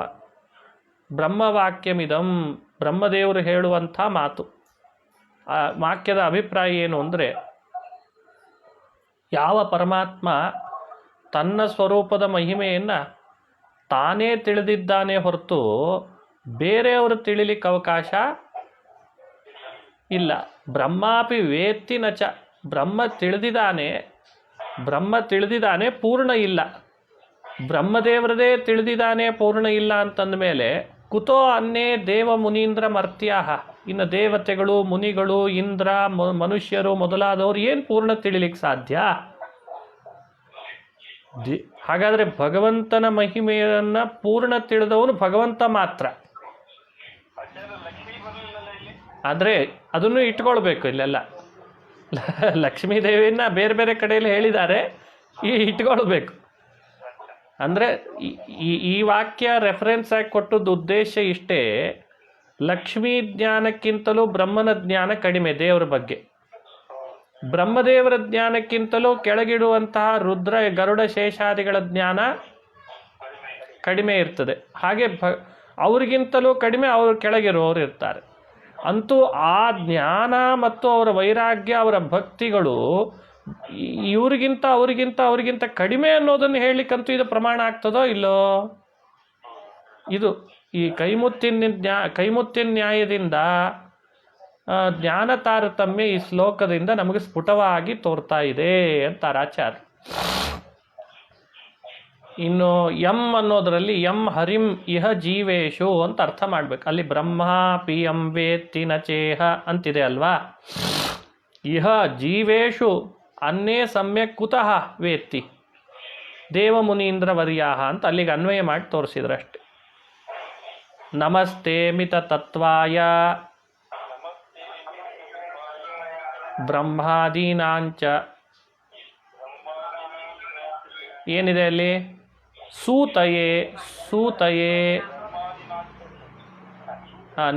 ಬ್ರಹ್ಮವಾಕ್ಯಮಿದಂ, ಬ್ರಹ್ಮದೇವರು ಹೇಳುವಂಥ ಮಾತು. ಆ ವಾಕ್ಯದ ಅಭಿಪ್ರಾಯ ಏನು ಅಂದರೆ, ಯಾವ ಪರಮಾತ್ಮ ತನ್ನ ಸ್ವರೂಪದ ಮಹಿಮೆಯನ್ನು ತಾನೇ ತಿಳಿದಿದ್ದಾನೆ ಹೊರತು ಬೇರೆಯವರು ತಿಳಿಲಿಕ್ಕೆ ಅವಕಾಶ ಇಲ್ಲ. ಬ್ರಹ್ಮಾಪಿ ವೇತ್ತಿ ನಚ, ಬ್ರಹ್ಮ ತಿಳಿದಿದ್ದಾನೆ ಪೂರ್ಣ ಇಲ್ಲ. ಬ್ರಹ್ಮದೇವರದೇ ತಿಳಿದಿದ್ದಾನೆ ಪೂರ್ಣ ಇಲ್ಲ ಅಂತಂದ ಮೇಲೆ ಕುತೋ ಅನ್ನೇ ದೇವ ಮುನೀಂದ್ರ ಮರ್ತ್ಯಾಹ, ಇನ್ನು ದೇವತೆಗಳು ಮುನಿಗಳು ಇಂದ್ರ ಮನುಷ್ಯರು ಮೊದಲಾದವರು ಏನು ಪೂರ್ಣ ತಿಳಿಲಿಕ್ಕೆ ಸಾಧ್ಯ? ಹಾಗಾದರೆ ಭಗವಂತನ ಮಹಿಮೆಯನ್ನು ಪೂರ್ಣ ತಿಳಿದವನು ಭಗವಂತ ಮಾತ್ರ. ಆದರೆ ಅದನ್ನು ಇಟ್ಕೊಳ್ಬೇಕು ಇಲ್ಲೆಲ್ಲ. ಲಕ್ಷ್ಮೀದೇವಿನ ಬೇರೆ ಬೇರೆ ಕಡೆಯಲ್ಲಿ ಹೇಳಿದ್ದಾರೆ, ಇಟ್ಕೊಳ್ಬೇಕು. ಅಂದರೆ ಈ ವಾಕ್ಯ ರೆಫರೆನ್ಸ್ ಆಗಿ ಕೊಟ್ಟದ್ದು ಉದ್ದೇಶ ಇಷ್ಟೇ, ಲಕ್ಷ್ಮೀ ಜ್ಞಾನಕ್ಕಿಂತಲೂ ಬ್ರಹ್ಮನ ಜ್ಞಾನ ಕಡಿಮೆ ದೇವರ ಬಗ್ಗೆ. ಬ್ರಹ್ಮದೇವರ ಜ್ಞಾನಕ್ಕಿಂತಲೂ ಕೆಳಗಿಡುವಂತಹ ರುದ್ರ ಗರುಡ ಶೇಷಾದಿಗಳ ಜ್ಞಾನ ಕಡಿಮೆ ಇರ್ತದೆ. ಹಾಗೆ ಅವ್ರಿಗಿಂತಲೂ ಕಡಿಮೆ ಅವರು ಕೆಳಗಿರುವವರು ಇರ್ತಾರೆ. ಅಂತೂ ಆ ಜ್ಞಾನ ಮತ್ತು ಅವರ ವೈರಾಗ್ಯ, ಅವರ ಭಕ್ತಿಗಳು ಅವ್ರಿಗಿಂತ ಕಡಿಮೆ ಅನ್ನೋದನ್ನು ಹೇಳಲಿಕ್ಕಂತೂ ಇದು ಪ್ರಮಾಣ ಆಗ್ತದೋ ಇಲ್ಲೋ? ಇದು ಈ ಕೈಮುತ್ತಿನ ನ್ಯಾಯದಿಂದ ಜ್ಞಾನ ತಾರತಮ್ಯ ಈ ಶ್ಲೋಕದಿಂದ ನಮಗೆ ಸ್ಫುಟವಾಗಿ ತೋರ್ತಾ ಇದೆ ಅಂತಾರೆ ಆಚಾರ್ಯ. ಇನ್ನು ಯಂ ಅನ್ನೋದರಲ್ಲಿ ಯಂ ಹರಿಂ ಇಹ ಜೀವೇಶು ಅಂತ ಅರ್ಥ ಮಾಡ್ಬೇಕು. ಅಲ್ಲಿ ಬ್ರಹ್ಮ ಪಿ ಯಂ ವೇತ್ತಿ ನಚೇಹ ಅಂತಿದೆ ಅಲ್ವಾ. ಇಹ ಜೀವೇಶು ಅನ್ನೇ ಸಮ್ಯಕ್ ಕುತಃ ವೇತ್ತಿ ದೇವ ಮುನೀಂದ್ರ ವರ್ಯಾಹ ಅಂತ ಅಲ್ಲಿಗೆ ಅನ್ವಯ ಮಾಡಿ ತೋರಿಸಿದ್ರಷ್ಟೆ. ನಮಸ್ತೆ ಮಿತ ತತ್ವಾಯ ಬ್ರಹ್ಮಾದೀನಾಂಚ, ಏನಿದೆ ಅಲ್ಲಿ? ಸೂತಯೇ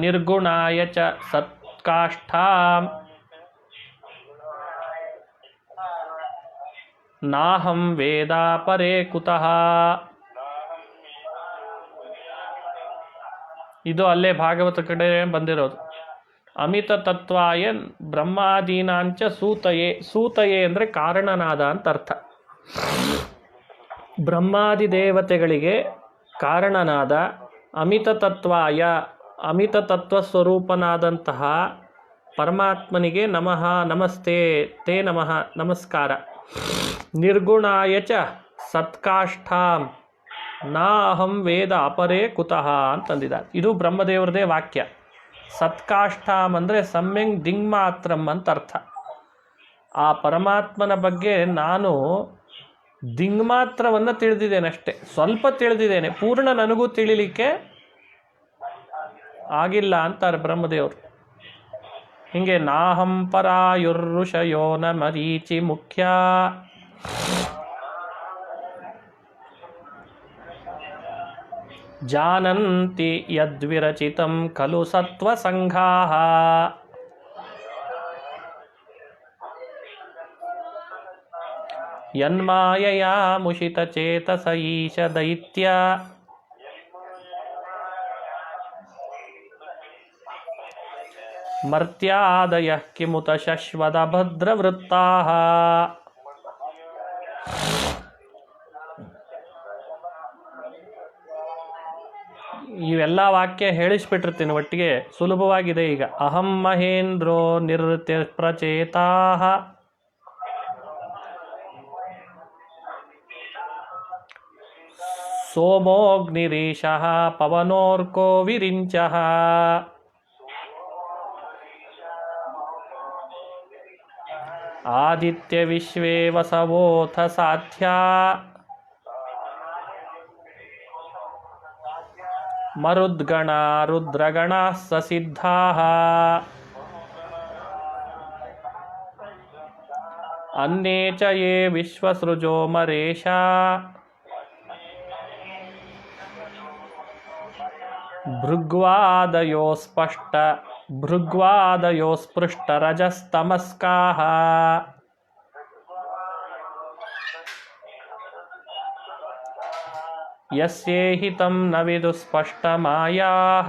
ನಿರ್ಗುಣಾಯ ಚ ಸತ್ಕಾಷ್ಠಾಂ ನಾಹಂ ವೇದ ಪರೇ ಕುತಃ. ಇದು ಅಲ್ಲೇ ಭಾಗವತ ಕಡೆ ಬಂದಿರೋದು. ಅಮಿತ ತತ್ವಾಯ ಬ್ರಹ್ಮಾದೀನಾಂಚ ಸೂತಯೇ ಅಂದರೆ ಕಾರಣನಾದ ಅಂತ ಅರ್ಥ. ಬ್ರಹ್ಮಾದಿ ದೇವತೆಗಳಿಗೆ ಕಾರಣನಾದ ಅಮಿತ ತತ್ವಾಯ, ಅಮಿತ ತತ್ವ ಸ್ವರೂಪನಾದಂತಹ ಪರಮಾತ್ಮನಿಗೆ ನಮಃ ನಮಸ್ತೆ ತೇ ನಮಃ ನಮಸ್ಕಾರ. ನಿರ್ಗುಣಾಯ ಚ ಸತ್ಕಾಷ್ಠಾಂ ನಾ ಅಹಂ ವೇದ ಅಪರೇ ಕುತಃ ಅಂತಂದಿದ್ದಾರೆ. ಇದು ಬ್ರಹ್ಮದೇವರದೇ ವಾಕ್ಯ. ಸತ್ಕಾಷ್ಠಾಂ ಅಂದರೆ ಸಮ್ಯಂಗ್ ದಿಂಗ್ಮಾತ್ರಂ ಅಂತ ಅರ್ಥ. ಆ ಪರಮಾತ್ಮನ ಬಗ್ಗೆ ನಾನು ದಿಂಗ್ಮಾತ್ರವನ್ನು ತಿಳಿದಿದ್ದೇನೆ ಅಷ್ಟೆ, ಸ್ವಲ್ಪ ತಿಳಿದಿದ್ದೇನೆ, ಪೂರ್ಣ ನನಗೂ ತಿಳಿಲಿಕ್ಕೆ ಆಗಿಲ್ಲ ಅಂತಾರೆ ಬ್ರಹ್ಮದೇವರು. ಹೀಗೆ ನಾಹಂ ಪರಾಯುರ್ಋಷಯೋ ನ ಮರೀಚಿ ಮುಖ್ಯ. ಜಾನಂತಿ ಯದ್ವಿರಚಿತಂ ಖಲು ಸತ್ವಸಂಘಾಃ. ಯನ್ಮಾಯಯಾ ಮುಷಿತಚೇತಸ ಈಶ ದೈತ್ಯ. ಮರ್ತ್ಯಾದಯಃ ಕಿಮುತ ಶಶ್ವತ ಭದ್ರವೃತ್ತಾಃ. ಇವೆಲ್ಲ ವಾಕ್ಯ ಹೇಳಿಸ್ಬಿಟ್ಟಿರ್ತೀನಿ ಒಟ್ಟಿಗೆ, ಸುಲಭವಾಗಿದೆ ಈಗ. ಅಹಂ ಮಹೇಂದ್ರೋ ನಿವೃತ್ತಿ ಪ್ರಚೇತಾಃ. ಸೋಮೋಗ್ನಿರೀಶಃ ಪವನೋರ್ಕೋ ವಿರಿಂಚಃ. ಆದಿತ್ಯ ವಿಶ್ವೇ ವಸವೋಥ ಸಾಧ್ಯ. ಮರುದ್ಗಣಾ ರುದ್ರಗಣಾಃ ಸಸಿದ್ಧಾಃ अन्ये च ये विश्वसृजो मरेशा भृग्वादयो स्पृष्टरजस्तमस्काः यस्येहितं न विदुस्पष्टमायाः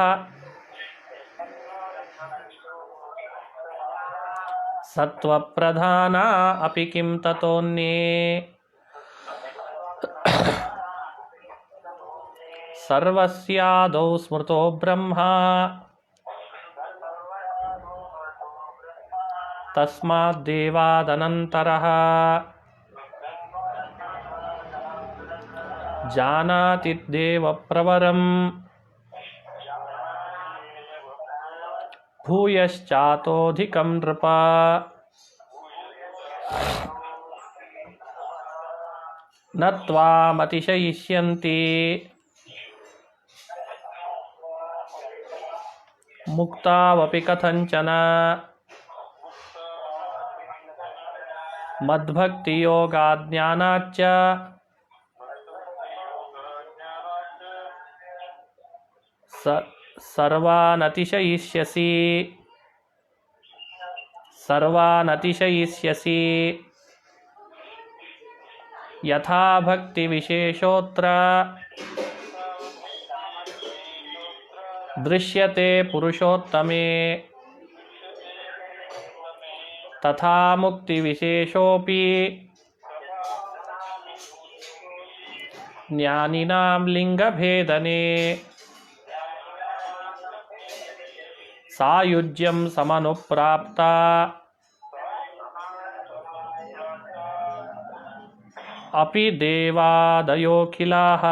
सत्वप्रधाना अपि किं ततोऽन्ये सर्वस्यादौ स्मृतो ब्रह्मा तस्माद्देवादनन्तरः जानाति देवप्रवरम् भूयश्चातोऽधिकं नृप न त्वामतिशयिष्यन्ति मुक्तावपि कथञ्चन मद्भक्तियोगाज्ञानाच्च सर्वानतिशयिष्यसि यथा भक्तिविशेषोऽत्र दृश्यते पुरुषोत्तमे तथा मुक्तिविशेषोऽपि ज्ञानिनां लिङ्गभेदने सायुज्यं समनुप्राप्ता अपि देवादयोऽखिलाः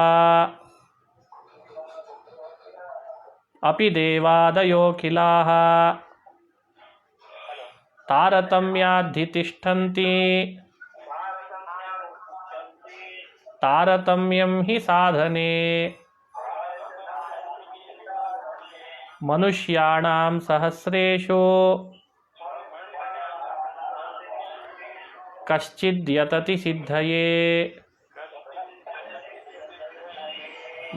तारतम्याद्धितिष्ठन्ति तारतम्यं हि साधने मनुष्याणां सहस्रेषु कश्चिद्यतति सिद्धये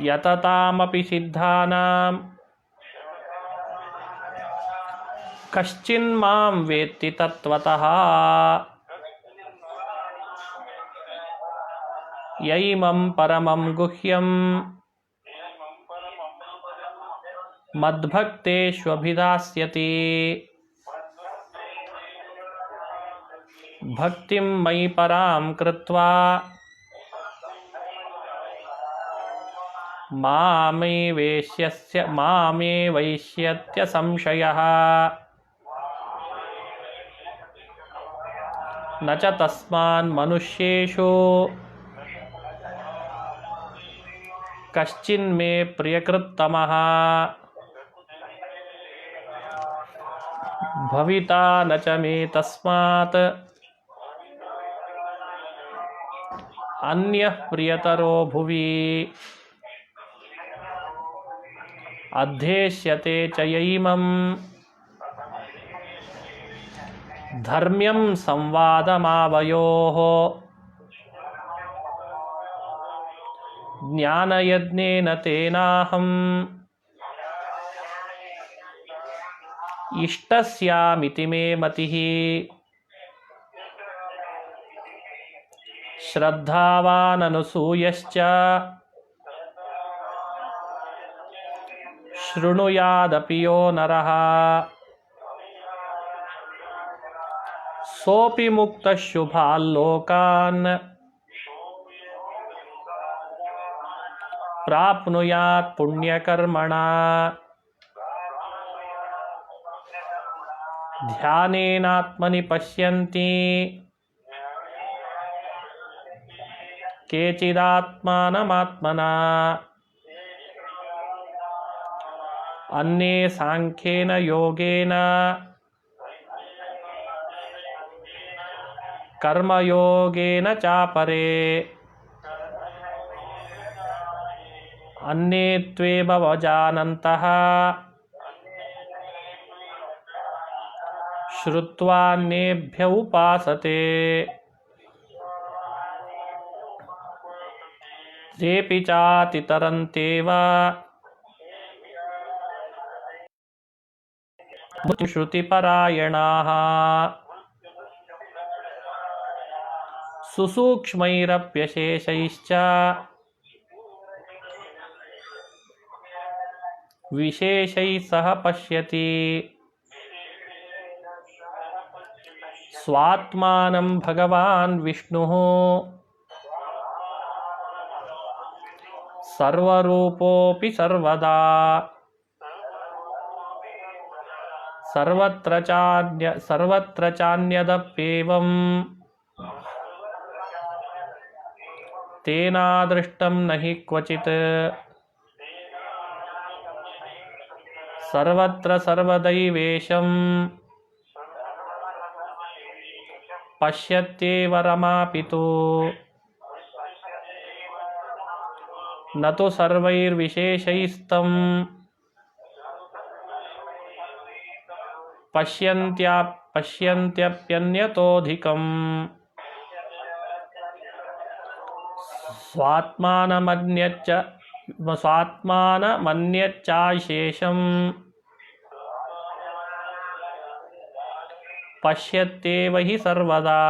यततामपि सिद्धानां कश्चिन्मां वेत्ति तत्त्वतः यैमं परमं गुह्यं मद्भक्तेष्वभिधास्यति भक्तिं मयि परां कृत्वा मामे वैष्यत्य संशयः न च तस्मान् मनुष्येषु कश्चिन्मे प्रियकृत्तमः भविता न च मे तस्मात् अन्यः प्रियतरो भुवि अध्येष्यते च यैमं धर्म्यं संवादमावयोः ज्ञानयज्ञेन तेनाहम् इष्टस्यामिति मे मतिः श्रद्धावाननुसूयश्च शृणुयादपि यो नरः सोऽपि मुक्तः शुभाल्लोकान् प्राप्नुयात् पुण्यकर्मणा ध्यानेनात्मनि पश्यन्ति केचिदात्मानमात्मना अन्ये सांख्येन योगेन कर्मयोगेन चापरे अन्ये त्वेमवजानन्तः श्रुत्वान्येभ्य उपासते तेऽपि चातितरन्त्येव श्रुतिपरायणाः सुसूक्ष्मैरप्यशेषैश्च विशेषैः सह पश्यति स्वात्मानं भगवान् विष्णुः सर्वरूपोऽपि सर्वदा सर्वत्र चान्यदप्येवं तेनादृष्टं न हि क्वचित् सर्वत्र सर्वदैवेशं पश्यत्येव रमापितु न तु सर्वैर्विशेषैस्तं पश्यन्त्यप्यन्यतोऽधिकम् स्वात्मानमन्यच्चाशेषं पश्यत्येव हि सर्वदा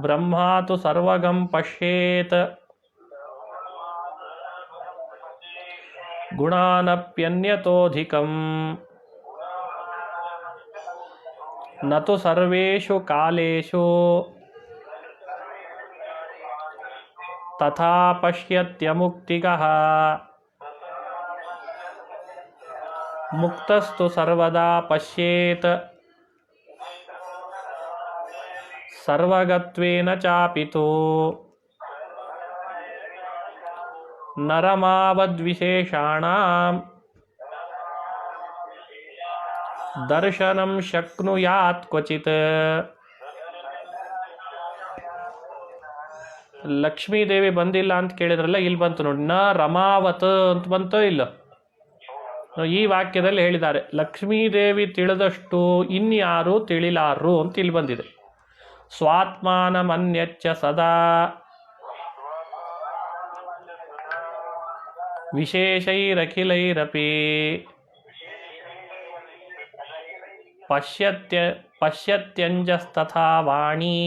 ब्रह्मा तु सर्वगं पश्येत् गुणानप्यन्यतोऽधिकम् न तु सर्वेषु कालेषु तथा पश्यत्यमुक्तिकः मुक्तस्तु सर्वदा पश्येत् सर्वगत्वेन चापितु नरमावद्विशेषाणां दर्शनं शक्नुयात् क्वचित् ಲಕ್ಷ್ಮೀದೇವಿ ಬಂದಿಲ್ಲ ಅಂತ ಕೇಳಿದ್ರಲ್ಲ, ಇಲ್ಲಿ ಬಂತು ನೋಡಿ, ನ ರಮಾವತ್ ಅಂತ ಬಂತೋ ಇಲ್ಲ. ಈ ವಾಕ್ಯದಲ್ಲಿ ಹೇಳಿದ್ದಾರೆ ಲಕ್ಷ್ಮೀದೇವಿ ತಿಳಿದಷ್ಟು ಇನ್ಯಾರು ತಿಳಿಲಾರು ಅಂತ ಇಲ್ಲಿ ಬಂದಿದೆ. ಸ್ವಾತ್ಮಾನಮನ್ಯಚ್ಚ ಸದಾ ವಿಶೇಷೈರಖಿಲೈರಪಿ ಪಶ್ಯತ್ಯಂಜಸ್ತಥಾ ವಾಣಿ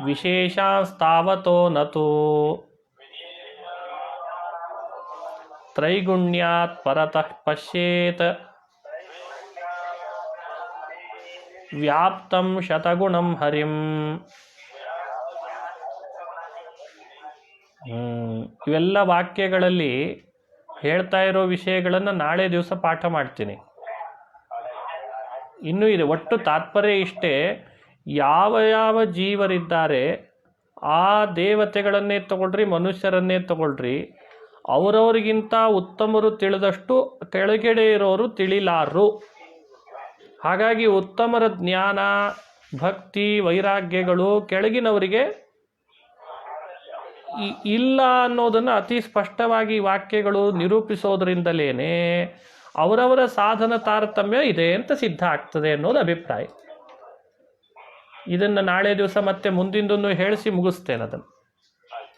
ವಿಶೇಷಾಸ್ತಾವತೋ ನತು ತ್ರೈಗುಣ್ಯಾತ್ ಪರತಃ ಪಶ್ಯೇತ್ ವ್ಯಾಪ್ತಂ ಶತಗುಣಂ ಹರಿಂ. ಇವೆಲ್ಲ ವಾಕ್ಯಗಳಲ್ಲಿ ಹೇಳ್ತಾ ಇರೋ ವಿಷಯಗಳನ್ನು ನಾಳೆ ದಿವಸ ಪಾಠ ಮಾಡ್ತೀನಿ. ಇನ್ನೂ ಇದೆ. ಒಟ್ಟು ತಾತ್ಪರ್ಯ ಇಷ್ಟೇ, ಯಾವ ಯಾವ ಜೀವರಿದ್ದಾರೆ ಆ ದೇವತೆಗಳನ್ನೇ ತಗೊಳ್ರಿ, ಮನುಷ್ಯರನ್ನೇ ತಗೊಳ್ರಿ, ಅವರವರಿಗಿಂತ ಉತ್ತಮರು ತಿಳಿದಷ್ಟು ಕೆಳಗಡೆ ಇರೋರು ತಿಳಿಲಾರು. ಹಾಗಾಗಿ ಉತ್ತಮರ ಜ್ಞಾನ, ಭಕ್ತಿ, ವೈರಾಗ್ಯಗಳು ಕೆಳಗಿನವರಿಗೆ ಇಲ್ಲ ಅನ್ನೋದನ್ನು ಅತಿ ಸ್ಪಷ್ಟವಾಗಿ ವಾಕ್ಯಗಳು ನಿರೂಪಿಸೋದ್ರಿಂದಲೇ ಅವರವರ ಸಾಧನ ತಾರತಮ್ಯ ಇದೆ ಅಂತ ಸಿದ್ಧ ಆಗ್ತದೆ ಅನ್ನೋದು ಅಭಿಪ್ರಾಯ. ಇದನ್ನು ನಾಳೆ ದಿವಸ ಮತ್ತೆ ಮುಂದಿಂದನ್ನು ಹೇಳಿಸಿ ಮುಗಿಸ್ತೇನೆ ಅದನ್ನು.